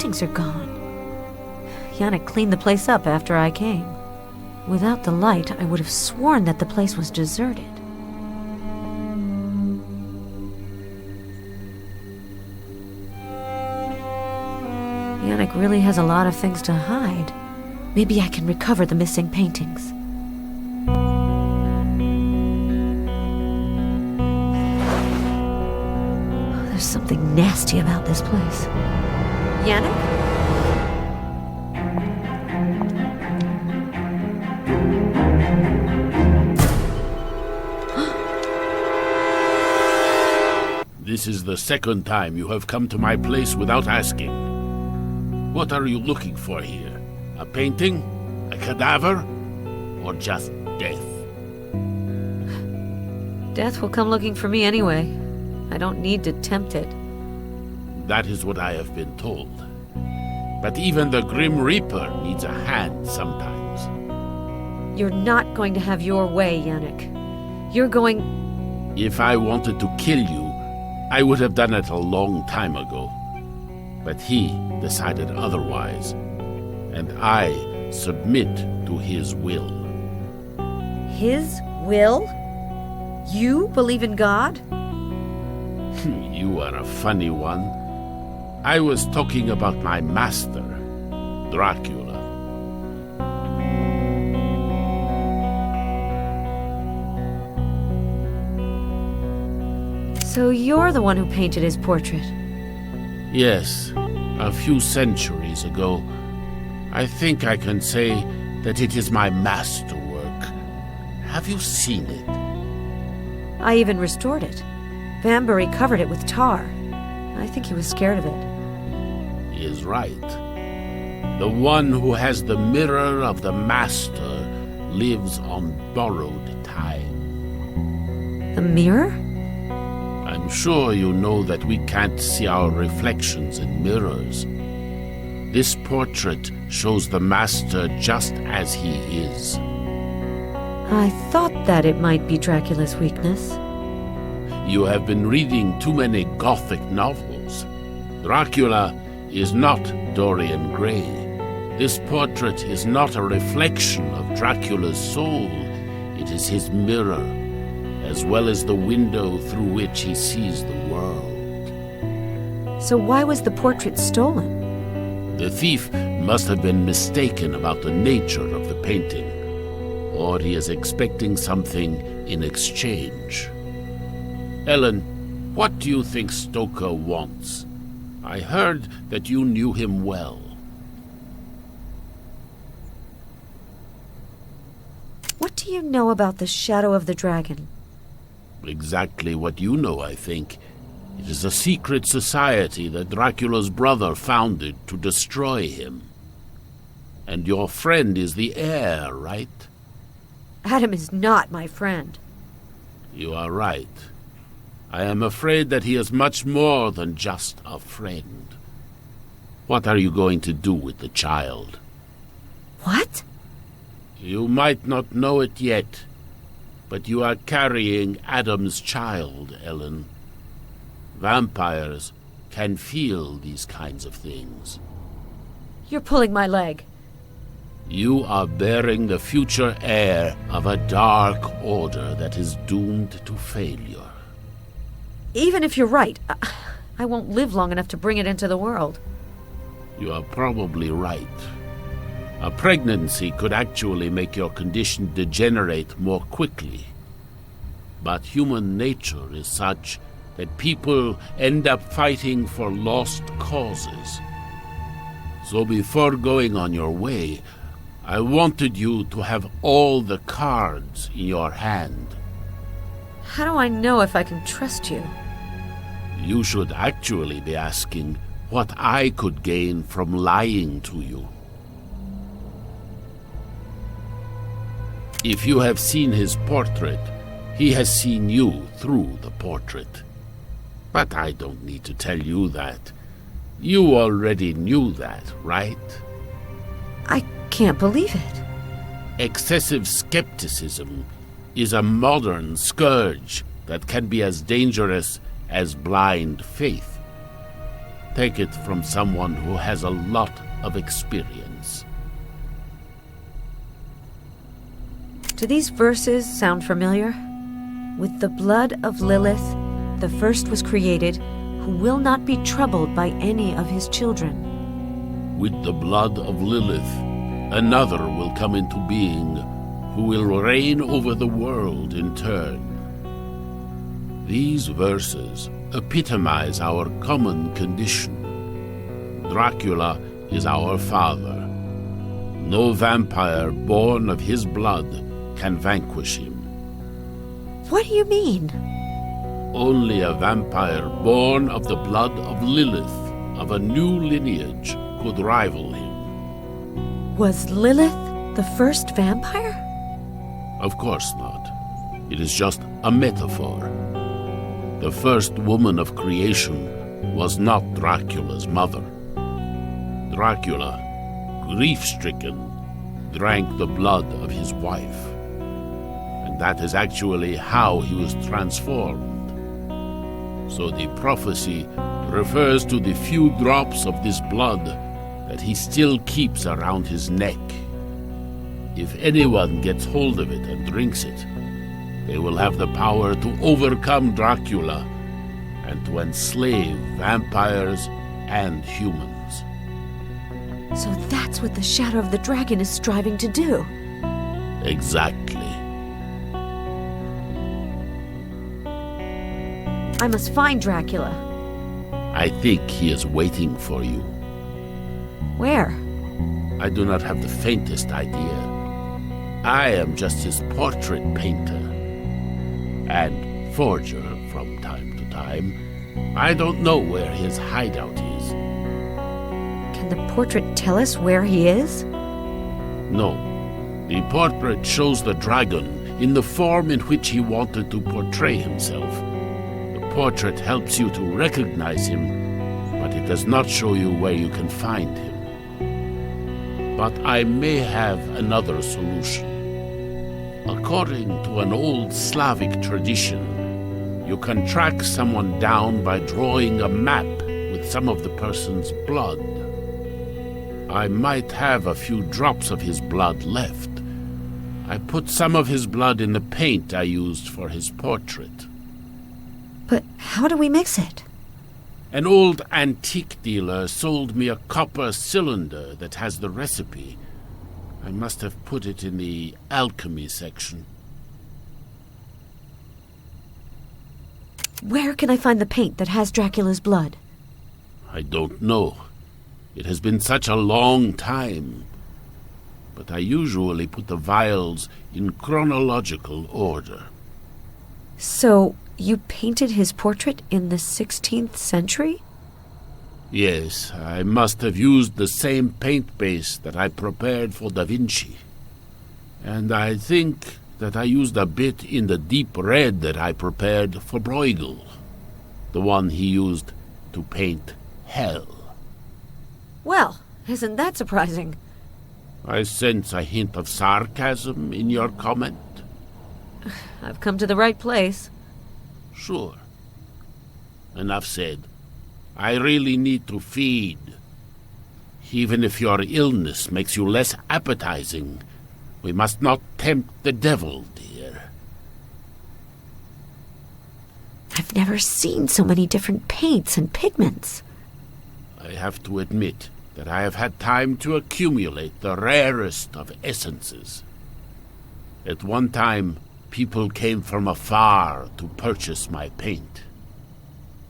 paintings are gone. Yannick cleaned the place up after I came. Without the light, I would have sworn that the place was deserted. Yannick really has a lot of things to hide. Maybe I can recover the missing paintings. There's something nasty about this place. Yannick? This is the second time you have come to my place without asking. What are you looking for here? A painting? A cadaver? Or just death? Death will come looking for me anyway. I don't need to tempt it. That is what I have been told. But even the Grim Reaper needs a hand sometimes. You're not going to have your way, Yannick. You're going... If I wanted to kill you, I would have done it a long time ago. But he decided otherwise, and I submit to his will. His will? You believe in God? You are a funny one. I was talking about my master, Dracula. So you're the one who painted his portrait? Yes, a few centuries ago. I think I can say that it is my masterwork. Have you seen it? I even restored it. Vanbury covered it with tar. I think he was scared of it. He is right. The one who has the mirror of the master lives on borrowed time. The mirror? I'm sure you know that we can't see our reflections in mirrors. This portrait shows the master just as he is. I thought that it might be Dracula's weakness. You have been reading too many Gothic novels. Dracula is not Dorian Gray. This portrait is not a reflection of Dracula's soul. It is his mirror, as well as the window through which he sees the world. So why was the portrait stolen? The thief must have been mistaken about the nature of the painting, or he is expecting something in exchange. Ellen, what do you think Stoker wants? I heard that you knew him well. What do you know about the Shadow of the Dragon? Exactly what you know, I think. It is a secret society that Dracula's brother founded to destroy him. And your friend is the heir, right? Adam is not my friend. You are right. I am afraid that he is much more than just a friend. What are you going to do with the child? What? You might not know it yet, but you are carrying Adam's child, Ellen. Vampires can feel these kinds of things. You're pulling my leg. You are bearing the future heir of a dark order that is doomed to failure. Even if you're right, I won't live long enough to bring it into the world. You are probably right. A pregnancy could actually make your condition degenerate more quickly. But human nature is such that people end up fighting for lost causes. So before going on your way, I wanted you to have all the cards in your hand. How do I know if I can trust you? You should actually be asking what I could gain from lying to you. If you have seen his portrait, he has seen you through the portrait. But I don't need to tell you that. You already knew that, right? I can't believe it. Excessive skepticism is a modern scourge that can be as dangerous as blind faith. take it from someone who has a lot of experience. Do these verses sound familiar? With the blood of Lilith, the first was created, who will not be troubled by any of his children. With the blood of Lilith, another will come into being, who will reign over the world in turn. These verses epitomize our common condition. Dracula is our father. No vampire born of his blood can vanquish him. What do you mean? Only a vampire born of the blood of Lilith, of a new lineage, could rival him. Was Lilith the first vampire? Of course not. It is just a metaphor. The first woman of creation was not Dracula's mother. Dracula, grief-stricken, drank the blood of his wife. And that is actually how he was transformed. So the prophecy refers to the few drops of this blood that he still keeps around his neck. If anyone gets hold of it and drinks it, they will have the power to overcome Dracula and to enslave vampires and humans. So that's what the Shadow of the Dragon is striving to do. Exactly. I must find Dracula. I think he is waiting for you. Where? I do not have the faintest idea. I am just his portrait painter and forger from time to time. I don't know where his hideout is. Can the portrait tell us where he is? No. The portrait shows the dragon in the form in which he wanted to portray himself. The portrait helps you to recognize him, but it does not show you where you can find him. But I may have another solution. According to an old Slavic tradition, you can track someone down by drawing a map with some of the person's blood. I might have a few drops of his blood left. I put some of his blood in the paint I used for his portrait. But how do we mix it? An old antique dealer sold me a copper cylinder that has the recipe. I must have put it in the alchemy section. Where can I find the paint that has Dracula's blood? I don't know. It has been such a long time. But I usually put the vials in chronological order. So, you painted his portrait in the 16th century? Yes, I must have used the same paint base that I prepared for Da Vinci. And I think that I used a bit in the deep red that I prepared for Bruegel, the one he used to paint hell. Well, isn't that surprising? I sense a hint of sarcasm in your comment. I've come to the right place. Sure. Enough said. I really need to feed. Even if your illness makes you less appetizing, we must not tempt the devil, dear. I've never seen so many different paints and pigments. I have to admit that I have had time to accumulate the rarest of essences. At one time, people came from afar to purchase my paint.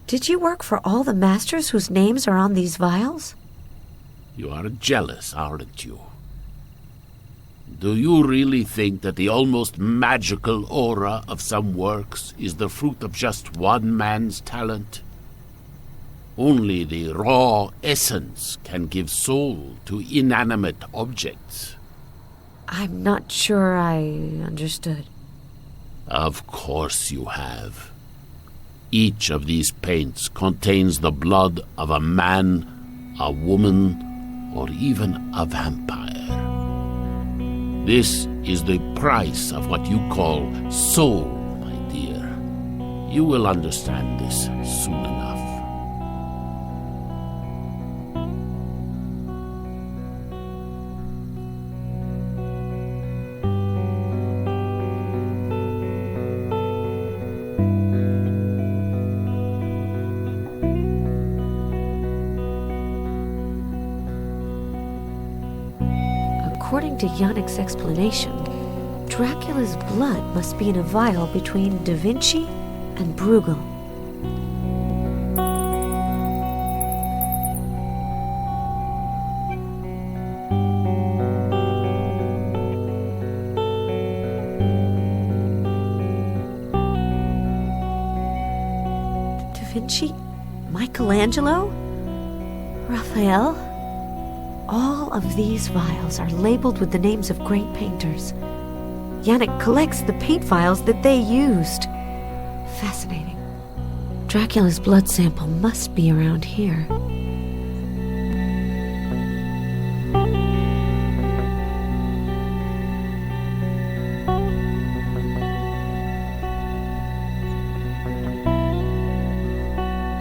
Did you work for all the masters whose names are on these vials? You are jealous, aren't you? Do you really think that the almost magical aura of some works is the fruit of just one man's talent? Only the raw essence can give soul to inanimate objects. I'm not sure I understood. Of course you have. Each of these paints contains the blood of a man, a woman, or even a vampire. This is the price of what you call soul, my dear. You will understand this soon enough. according to Yannick's explanation, Dracula's blood must be in a vial between Da Vinci and Bruegel. Da Vinci? Michelangelo? Raphael? All of these vials are labeled with the names of great painters. Yannick collects the paint vials that they used. Fascinating. Dracula's blood sample must be around here.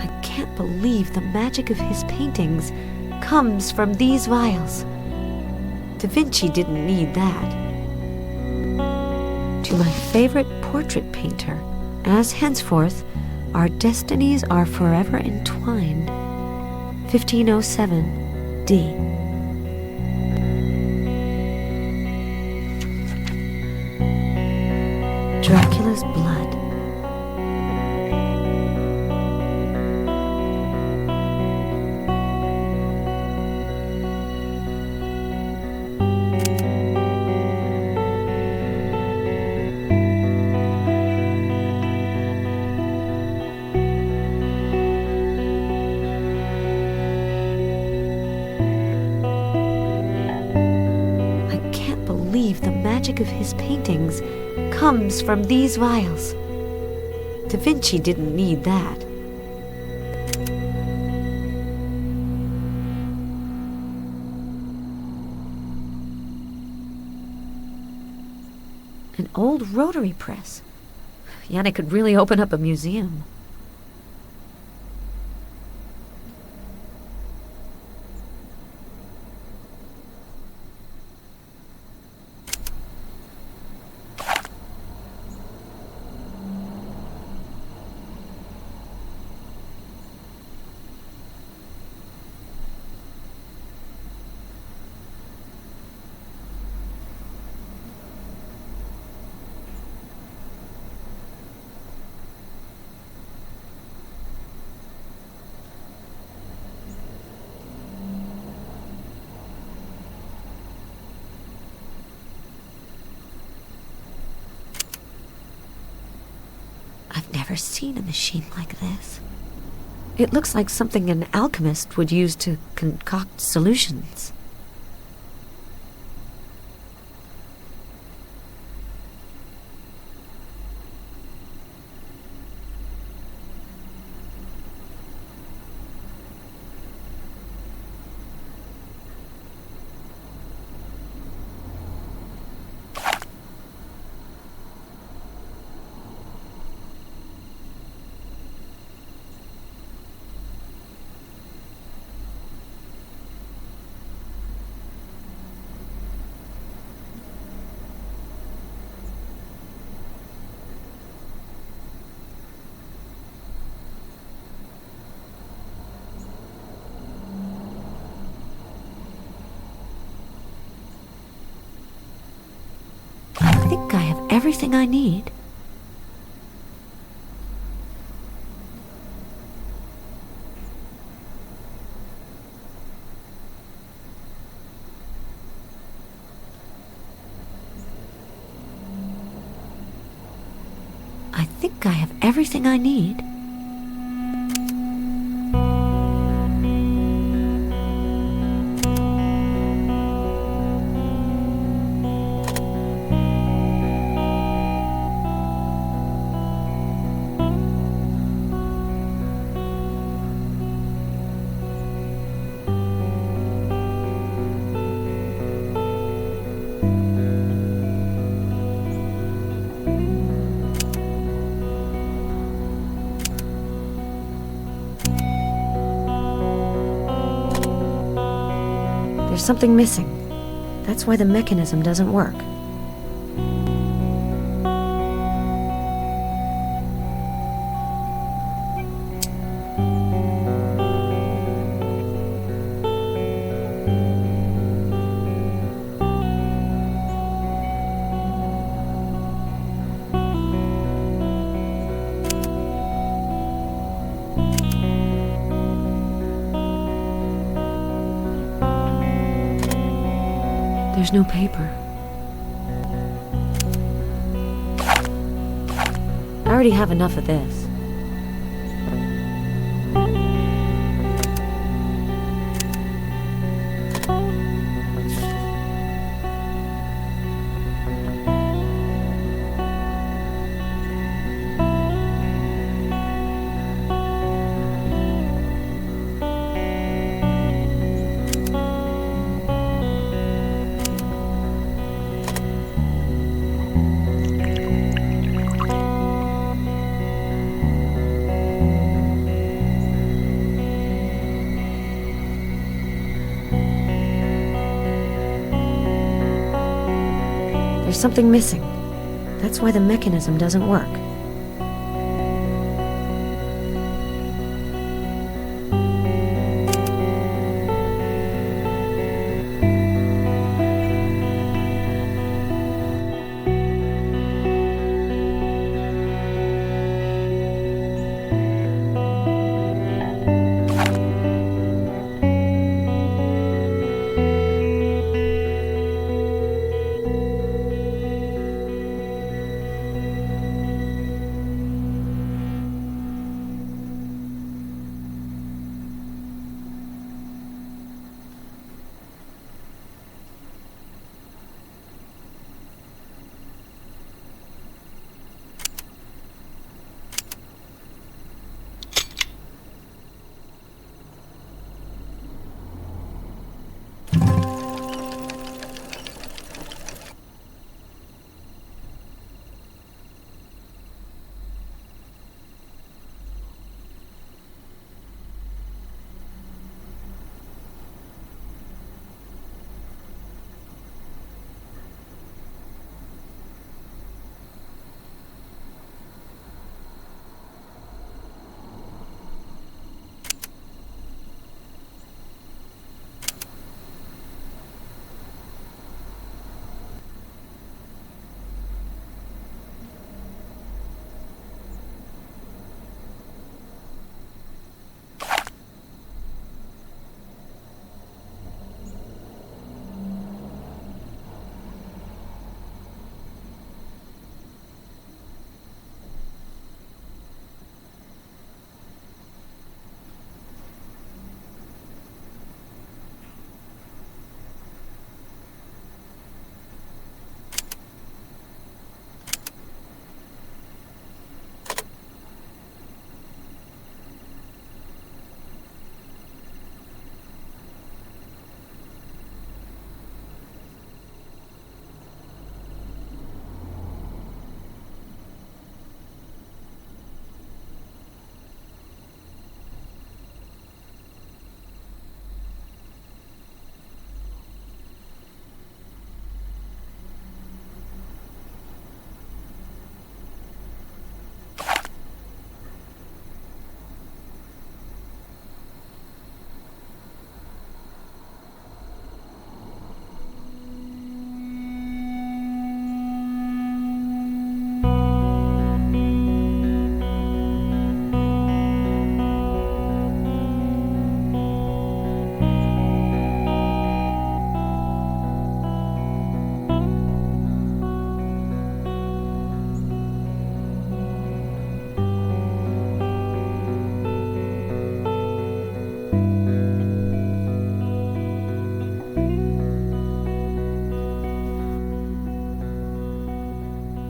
I can't believe the magic of his paintings comes from these vials. Da Vinci didn't need that. To my favorite portrait painter, as henceforth our destinies are forever entwined. 1507 D. Dracula's blood. The magic of his paintings comes from these vials. Da Vinci didn't need that. An old rotary press. Yannick could really open up a museum. I've never seen a machine like this. It looks like something an alchemist would use to concoct solutions. I think I have everything I need. I think I have everything I need. There's something missing. That's why the mechanism doesn't work. There's no paper. I already have enough of this. There's something missing. That's why the mechanism doesn't work.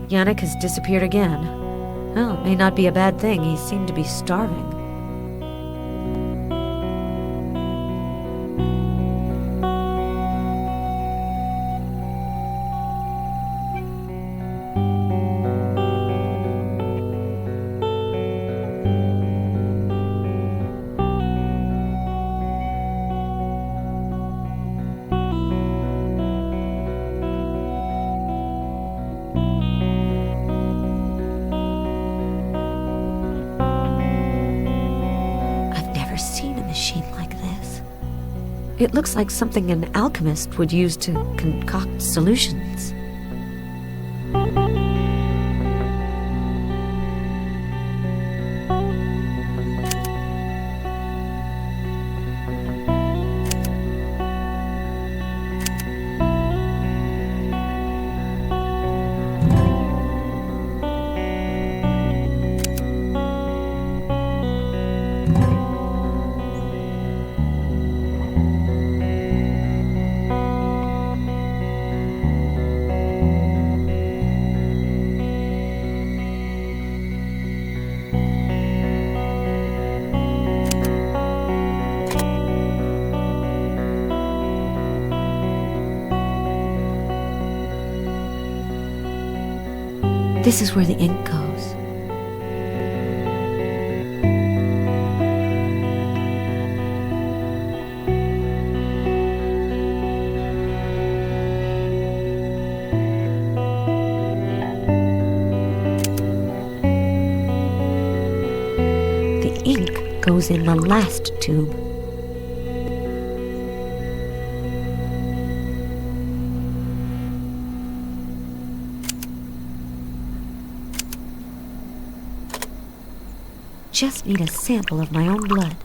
Yannick has disappeared again. Well, it may not be a bad thing. He seemed to be starving. It looks like something an alchemist would use to concoct solutions. This is where the ink goes. The ink goes in the last tube. Just need a sample of my own blood.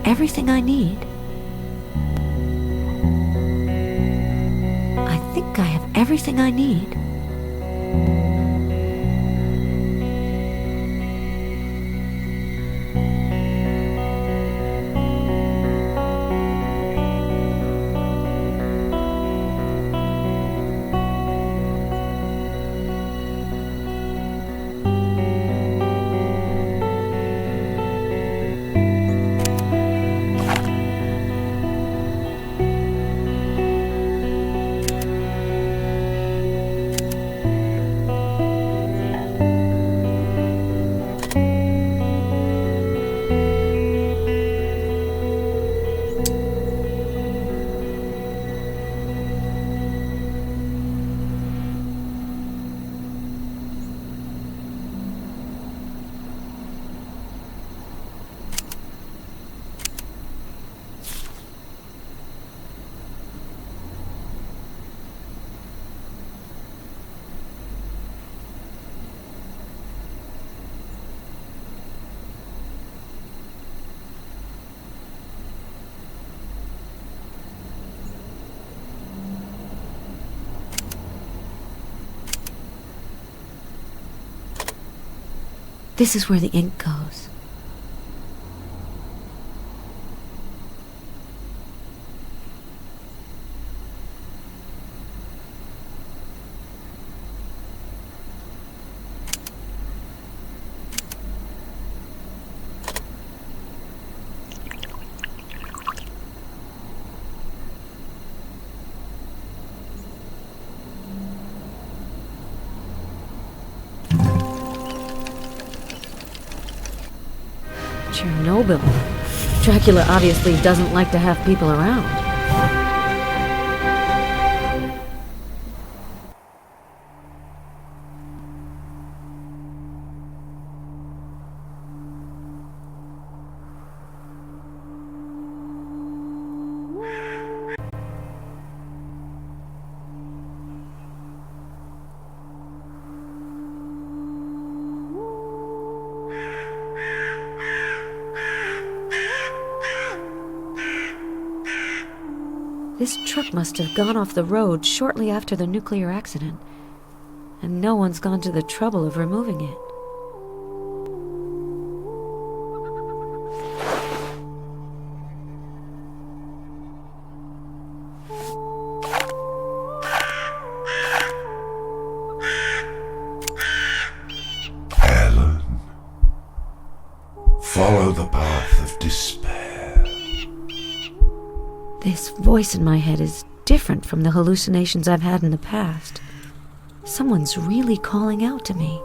Everything I need. I think I have everything I need. This is where the ink goes. Chernobyl. Dracula obviously doesn't like to have people around. This truck must have gone off the road shortly after the nuclear accident, and no one's gone to the trouble of removing it. Helen, follow the path of despair. This voice in my head is different from the hallucinations I've had in the past. Someone's really calling out to me.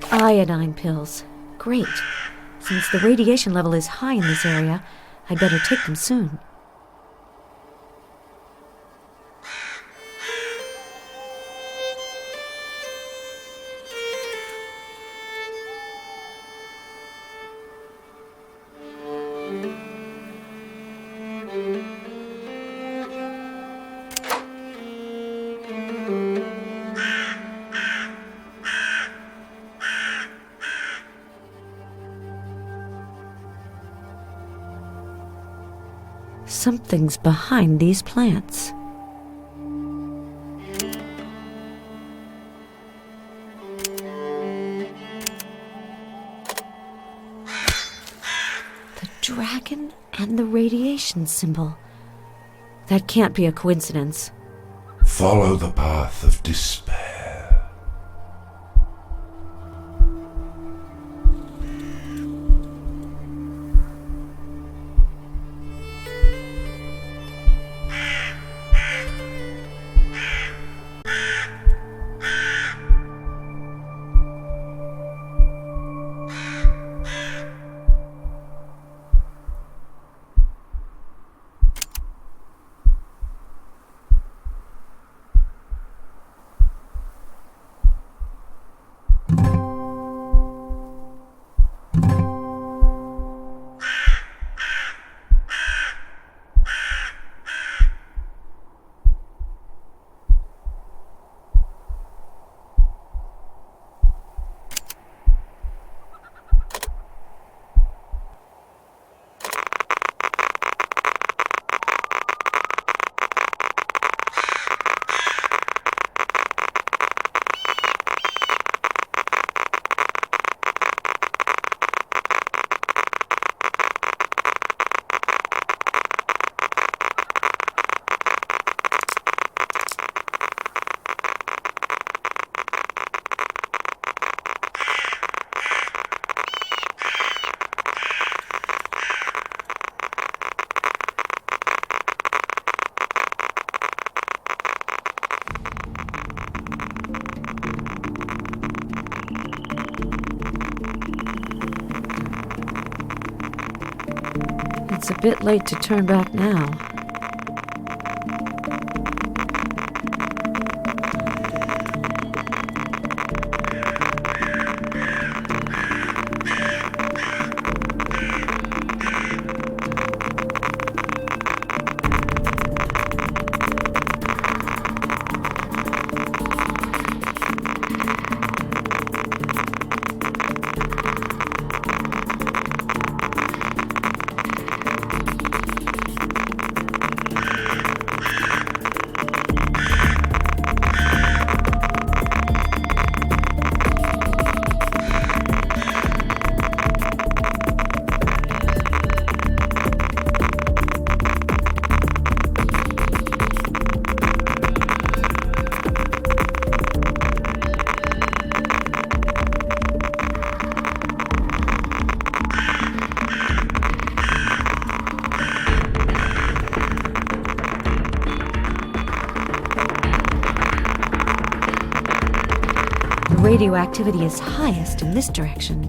Iodine pills. Great. Since the radiation level is high in this area, I'd better take them soon. Something's behind these plants. The dragon and the radiation symbol. That can't be a coincidence. Follow the path of despair. It's a bit late to turn back now. Radioactivity is highest in this direction.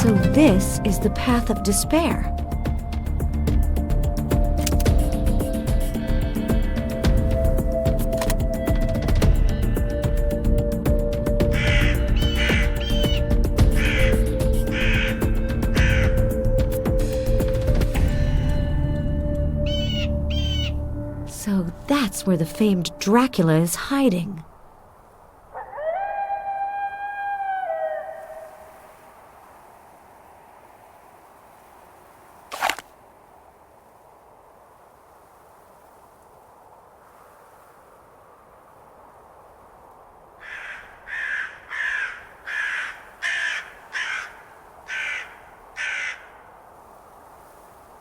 So this is the path of despair. So that's where the famed Dracula is hiding.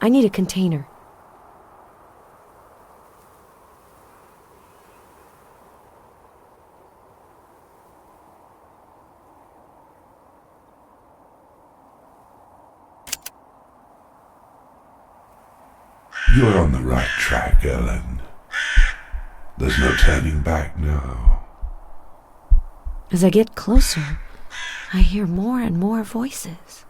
I need a container. You're on the right track, Ellen. There's no turning back now. As I get closer, I hear more and more voices.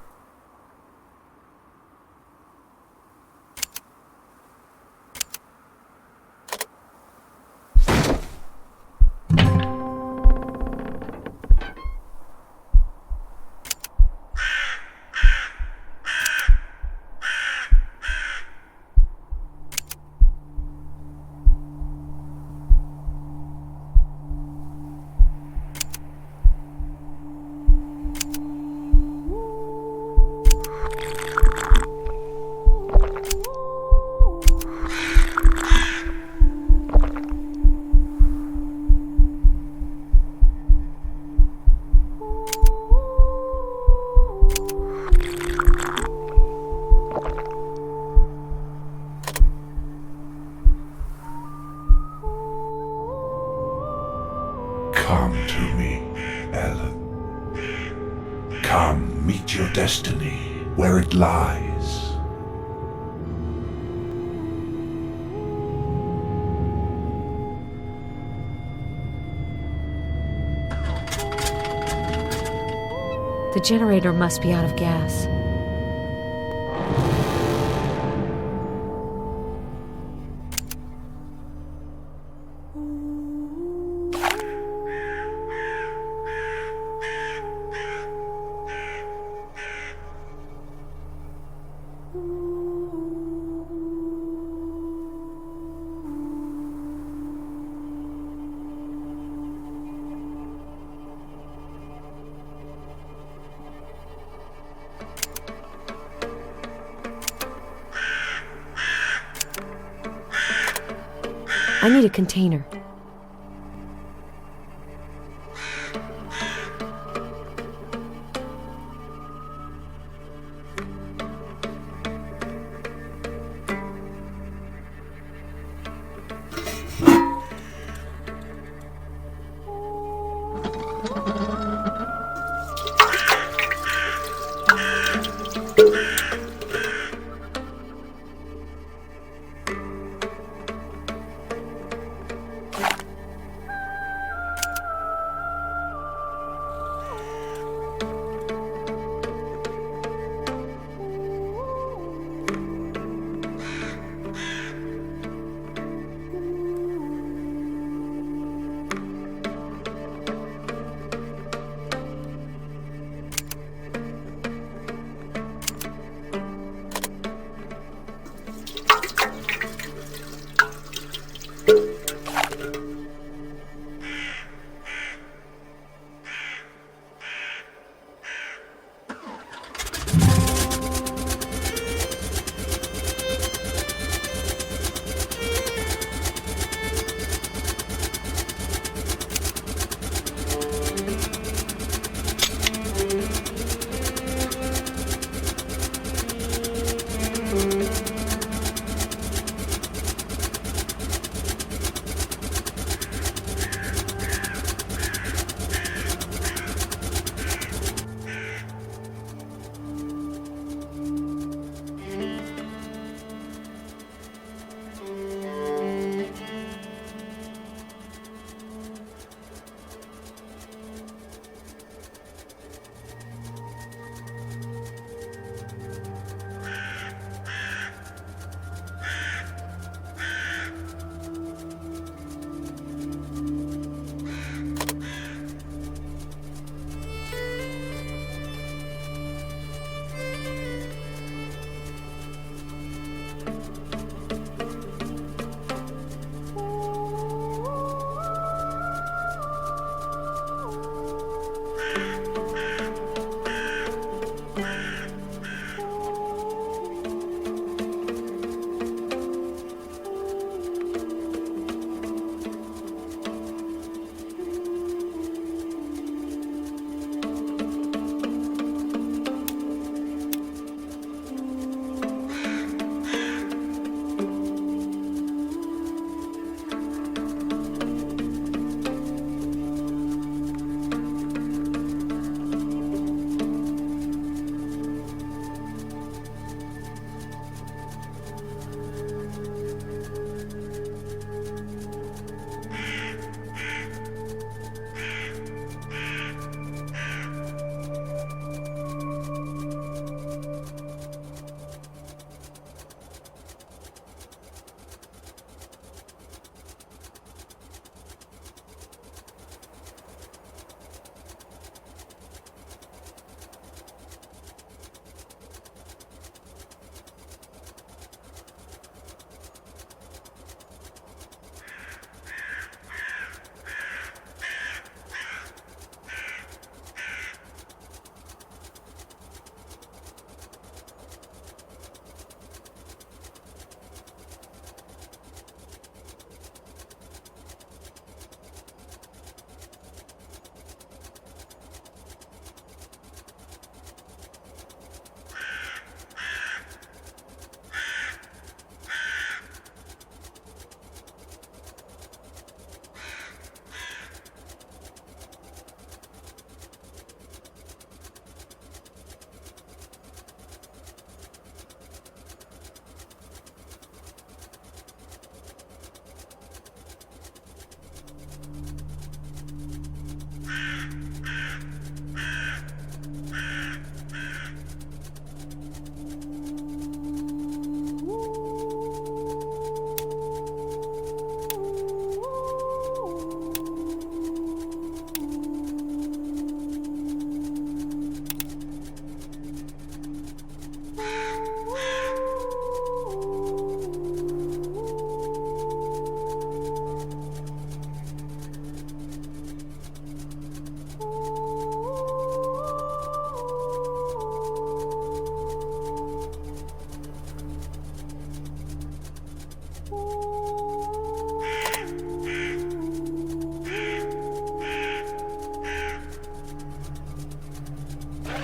Come to me, Ellen. Come meet your destiny where it lies. The generator must be out of gas. I need a container.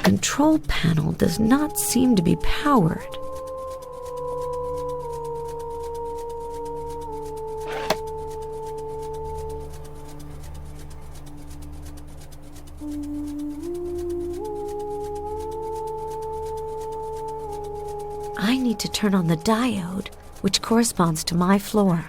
control panel does not seem to be powered. I need to turn on the diode, which corresponds to my floor.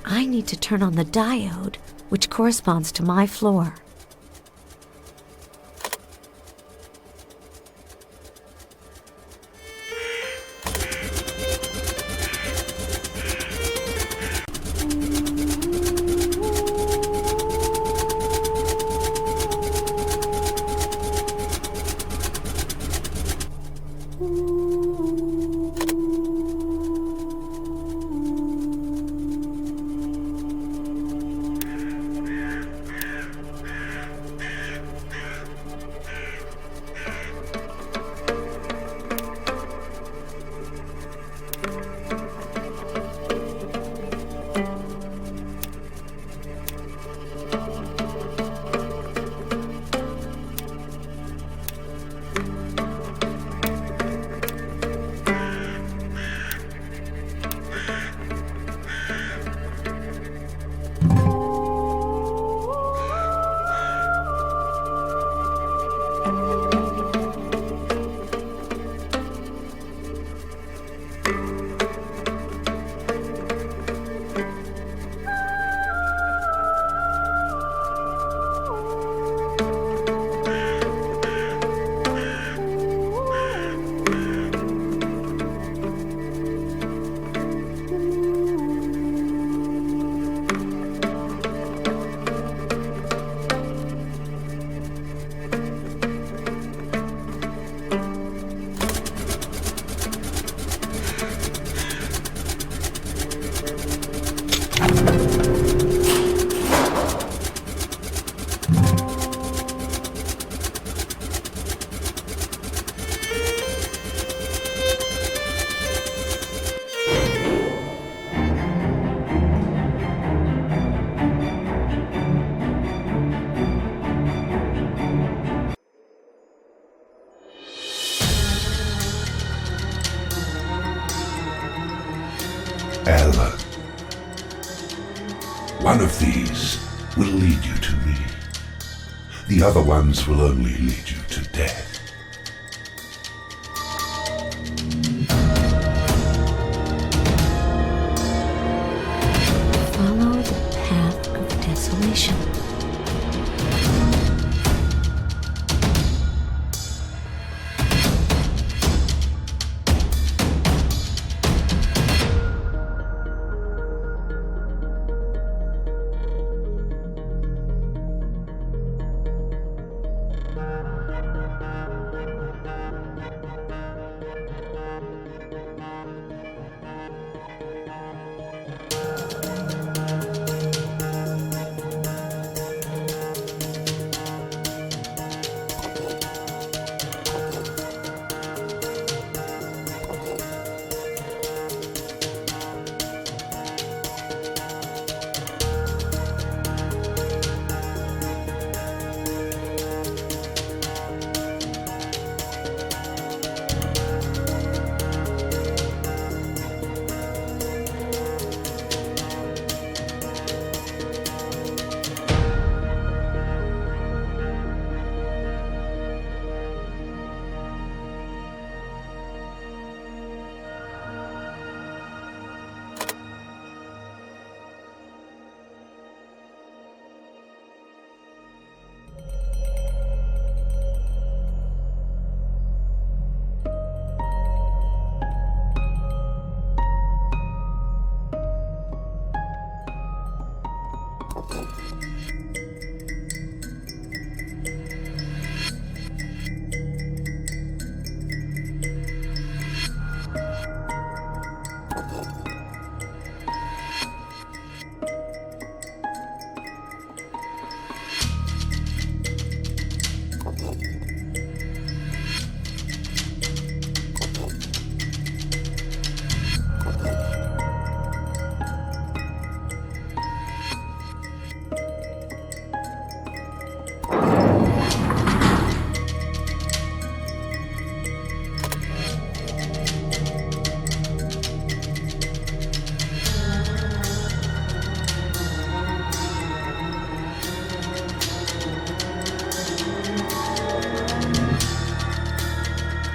I need to turn on the diode, which corresponds to my floor. Ellen. One of these will lead you to me. The other ones will only lead you to death. Follow the path of desolation.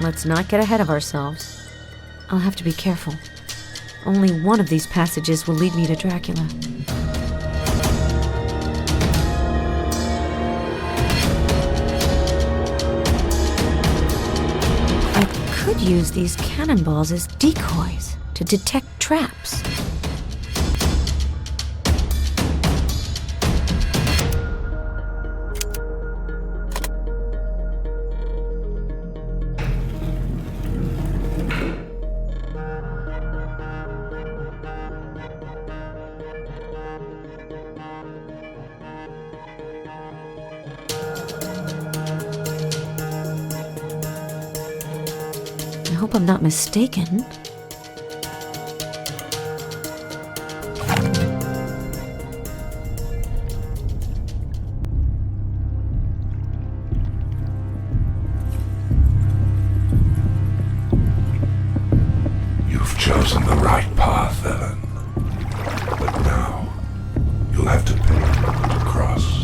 Let's not get ahead of ourselves. I'll have to be careful. Only one of these passages will lead me to Dracula. I could use these cannonballs as decoys to detect traps. I hope I'm not mistaken. You've chosen the right path, Ellen. But now, you'll have to pay to cross.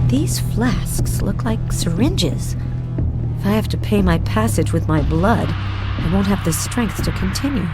These flasks look like syringes. If I have to pay my passage with my blood, I won't have the strength to continue.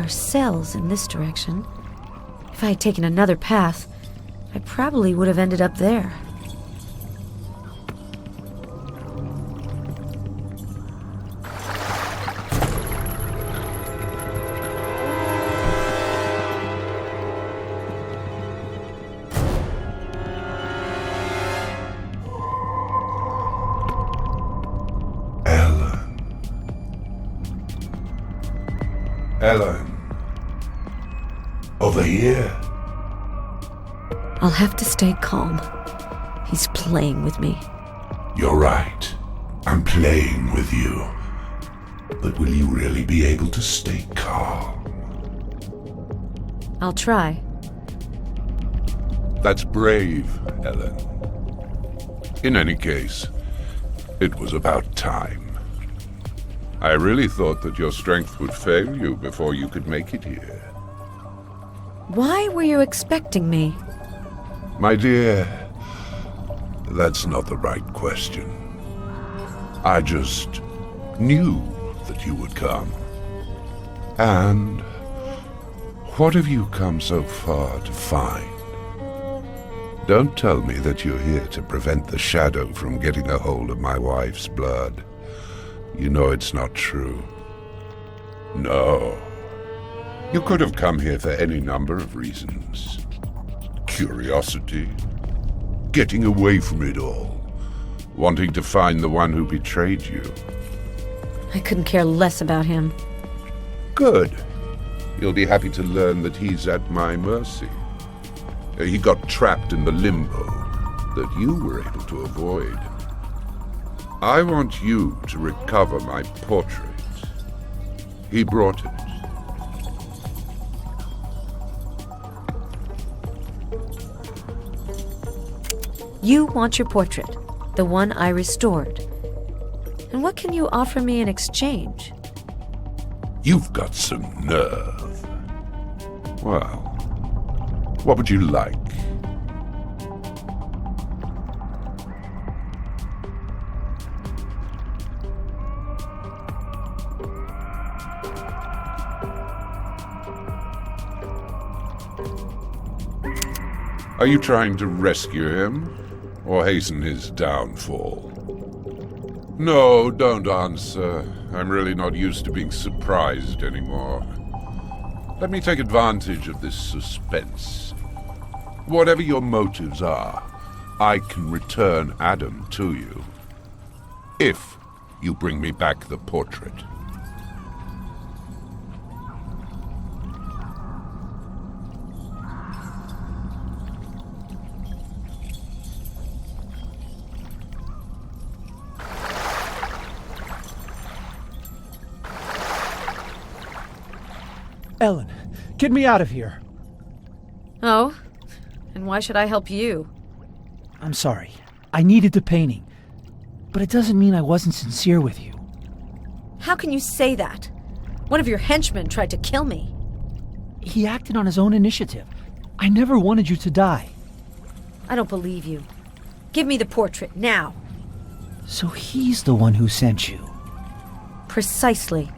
are cells in this direction. If I had taken another path, I probably would have ended up there. Ellen. Over here. I'll have to stay calm. He's playing with me. You're right. I'm playing with you. But will you really be able to stay calm? I'll try. That's brave, Ellen. In any case, it was about time. I really thought that your strength would fail you before you could make it here. Why were you expecting me? My dear, that's not the right question. I just knew that you would come. And what have you come so far to find? Don't tell me that you're here to prevent the shadow from getting a hold of my wife's blood. You know it's not true. No. You could have come here for any number of reasons. Curiosity, getting away from it all, wanting to find the one who betrayed you. I couldn't care less about him. Good. You'll be happy to learn that he's at my mercy. He got trapped in the limbo that you were able to avoid. I want you to recover my portrait. He brought it. You want your portrait, the one I restored. And what can you offer me in exchange? You've got some nerve. Well, what would you like? Are you trying to rescue him, or hasten his downfall? No, don't answer. I'm really not used to being surprised anymore. Let me take advantage of this suspense. Whatever your motives are, I can return Adam to you, if you bring me back the portrait. Ellen, get me out of here. Oh? And why should I help you? I'm sorry. I needed the painting. But it doesn't mean I wasn't sincere with you. How can you say that? One of your henchmen tried to kill me. He acted on his own initiative. I never wanted you to die. I don't believe you. Give me the portrait, now. So he's the one who sent you. Precisely.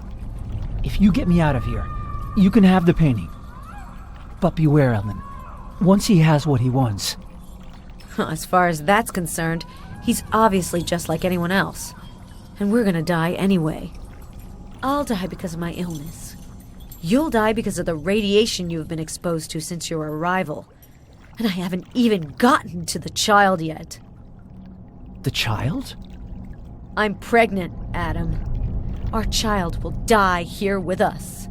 If you get me out of here, you can have the painting. But beware, Ellen. Once he has what he wants... As far as that's concerned, he's obviously just like anyone else. And we're gonna die anyway. I'll die because of my illness. You'll die because of the radiation you've been exposed to since your arrival. And I haven't even gotten to the child yet. The child? I'm pregnant, Adam. Our child will die here with us.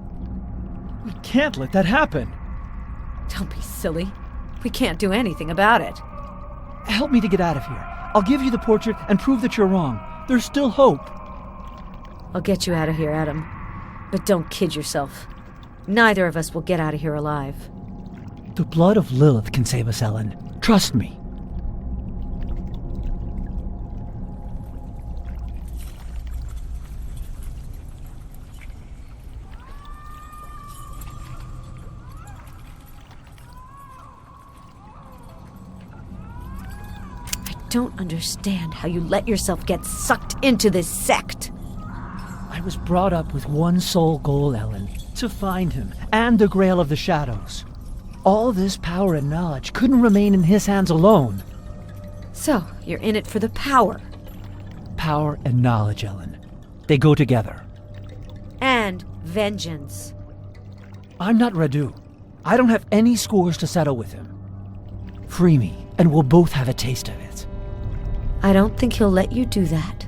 We can't let that happen. Don't be silly. We can't do anything about it. Help me to get out of here. I'll give you the portrait and prove that you're wrong. There's still hope. I'll get you out of here, Adam. But don't kid yourself. Neither of us will get out of here alive. The blood of Lilith can save us, Ellen. Trust me. I don't understand how you let yourself get sucked into this sect. I was brought up with one sole goal, Ellen. To find him, and the Grail of the Shadows. All this power and knowledge couldn't remain in his hands alone. So, you're in it for the power. Power and knowledge, Ellen. They go together. And vengeance. I'm not Radu. I don't have any scores to settle with him. Free me, and we'll both have a taste of it. I don't think he'll let you do that.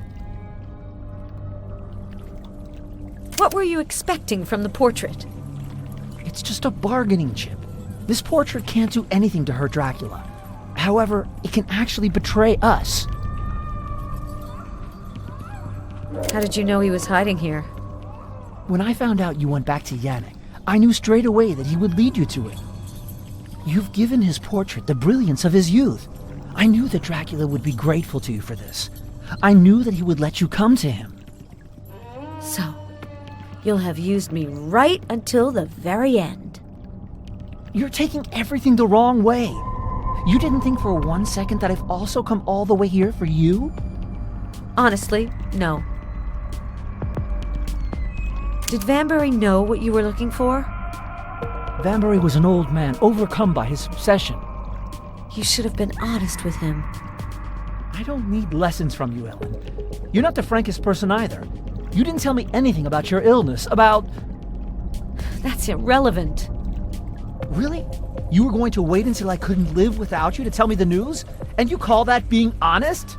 What were you expecting from the portrait? It's just a bargaining chip. This portrait can't do anything to hurt Dracula. However, it can actually betray us. How did you know he was hiding here? When I found out you went back to Yannick, I knew straight away that he would lead you to it. You've given his portrait the brilliance of his youth. I knew that Dracula would be grateful to you for this. I knew that he would let you come to him. So, you'll have used me right until the very end. You're taking everything the wrong way. You didn't think for 1 second that I've also come all the way here for you? Honestly, no. Did Vanbury know what you were looking for? Vanbury was an old man, overcome by his obsession. You should have been honest with him. I don't need lessons from you, Ellen. You're not the frankest person either. You didn't tell me anything about your illness, about... That's irrelevant. Really? You were going to wait until I couldn't live without you to tell me the news? And you call that being honest?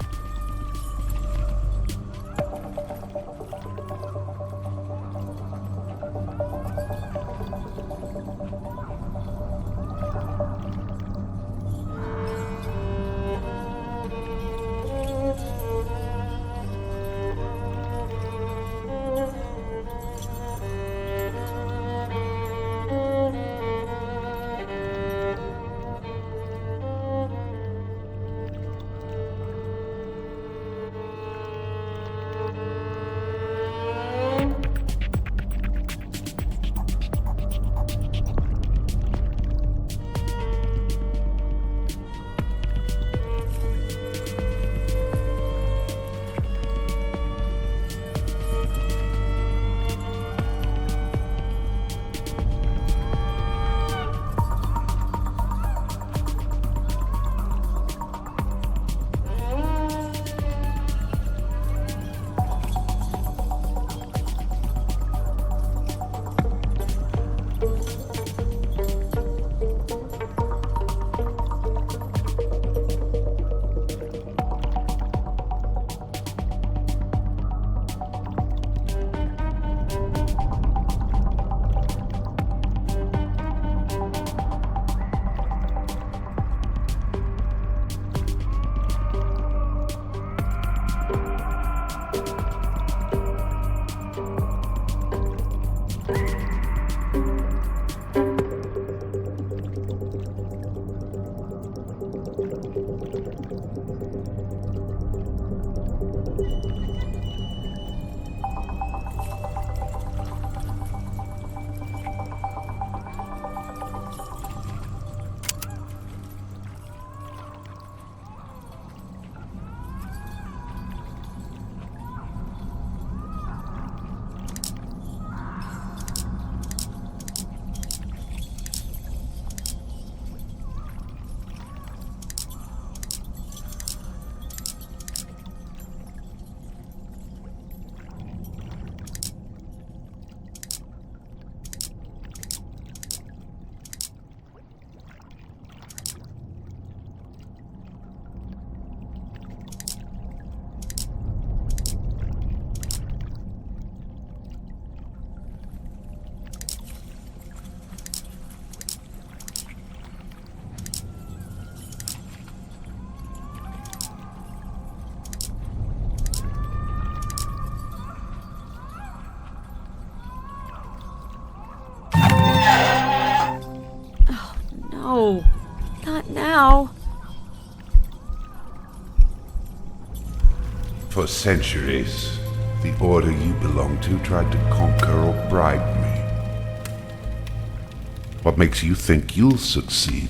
No, not now. For centuries, the order you belong to tried to conquer or bribe me. What makes you think you'll succeed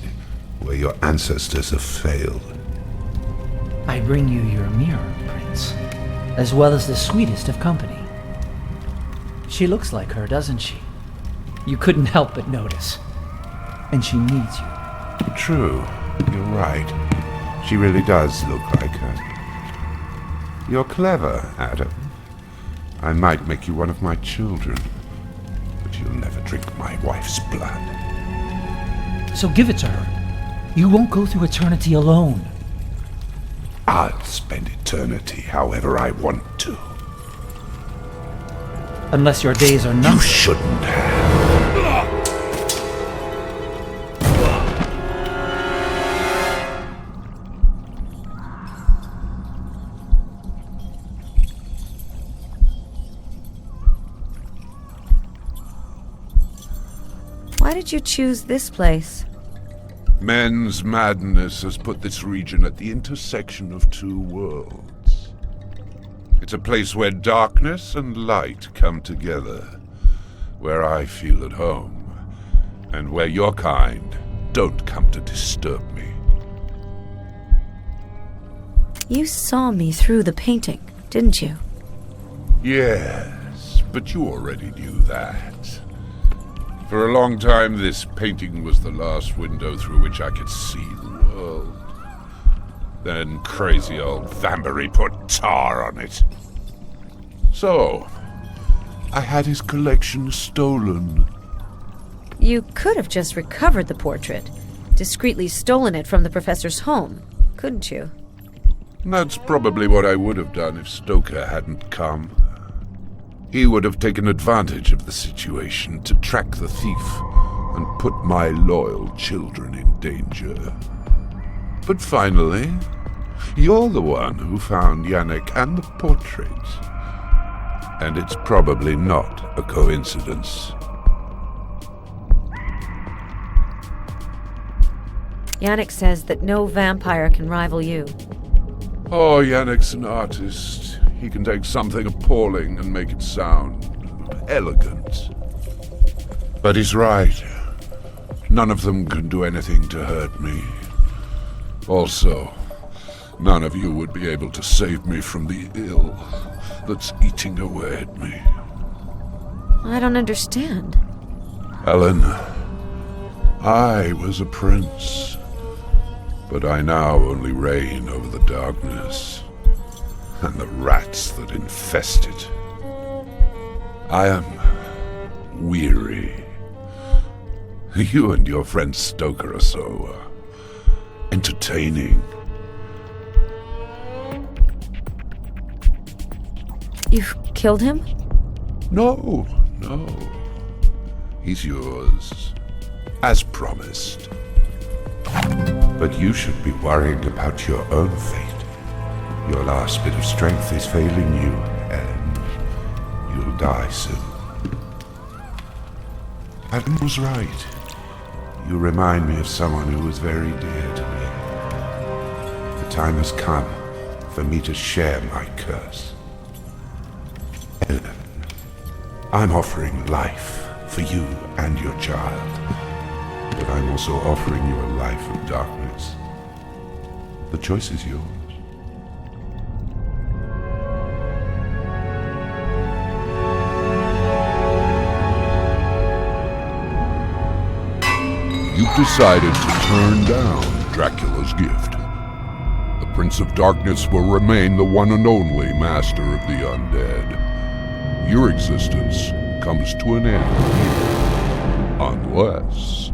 where your ancestors have failed? I bring you your mirror, Prince, as well as the sweetest of company. She looks like her, doesn't she? You couldn't help but notice. And she needs you. True. You're right. She really does look like her. You're clever, Adam. I might make you one of my children, but you'll never drink my wife's blood. So give it to her. You won't go through eternity alone. I'll spend eternity however I want to. Unless your days are numbered. You shouldn't have. Why did you choose this place? Men's madness has put this region at the intersection of two worlds. It's a place where darkness and light come together, where I feel at home, and where your kind don't come to disturb me. You saw me through the painting, didn't you? Yes, but you already knew that. For a long time, this painting was the last window through which I could see the world. Then crazy old Vambury put tar on it. So, I had his collection stolen. You could have just recovered the portrait, discreetly stolen it from the professor's home, couldn't you? That's probably what I would have done if Stoker hadn't come. He would have taken advantage of the situation to track the thief and put my loyal children in danger. But finally, you're the one who found Yannick and the portrait. And it's probably not a coincidence. Yannick says that no vampire can rival you. Oh, Yannick's an artist. He can take something appalling and make it sound elegant. But he's right. None of them can do anything to hurt me. Also, none of you would be able to save me from the ill that's eating away at me. I don't understand. Helen, I was a prince, but I now only reign over the darkness and the rats that infest it. I am weary. You and your friend Stoker are so entertaining. You've killed him? No. He's yours, as promised. But you should be worrying about your own fate. Your last bit of strength is failing you, and you'll die soon. Adam was right. You remind me of someone who was very dear to me. The time has come for me to share my curse. Ellen, I'm offering life for you and your child, but I'm also offering you a life of darkness. The choice is yours. You've decided to turn down Dracula's gift. The Prince of Darkness will remain the one and only master of the undead. Your existence comes to an end here, unless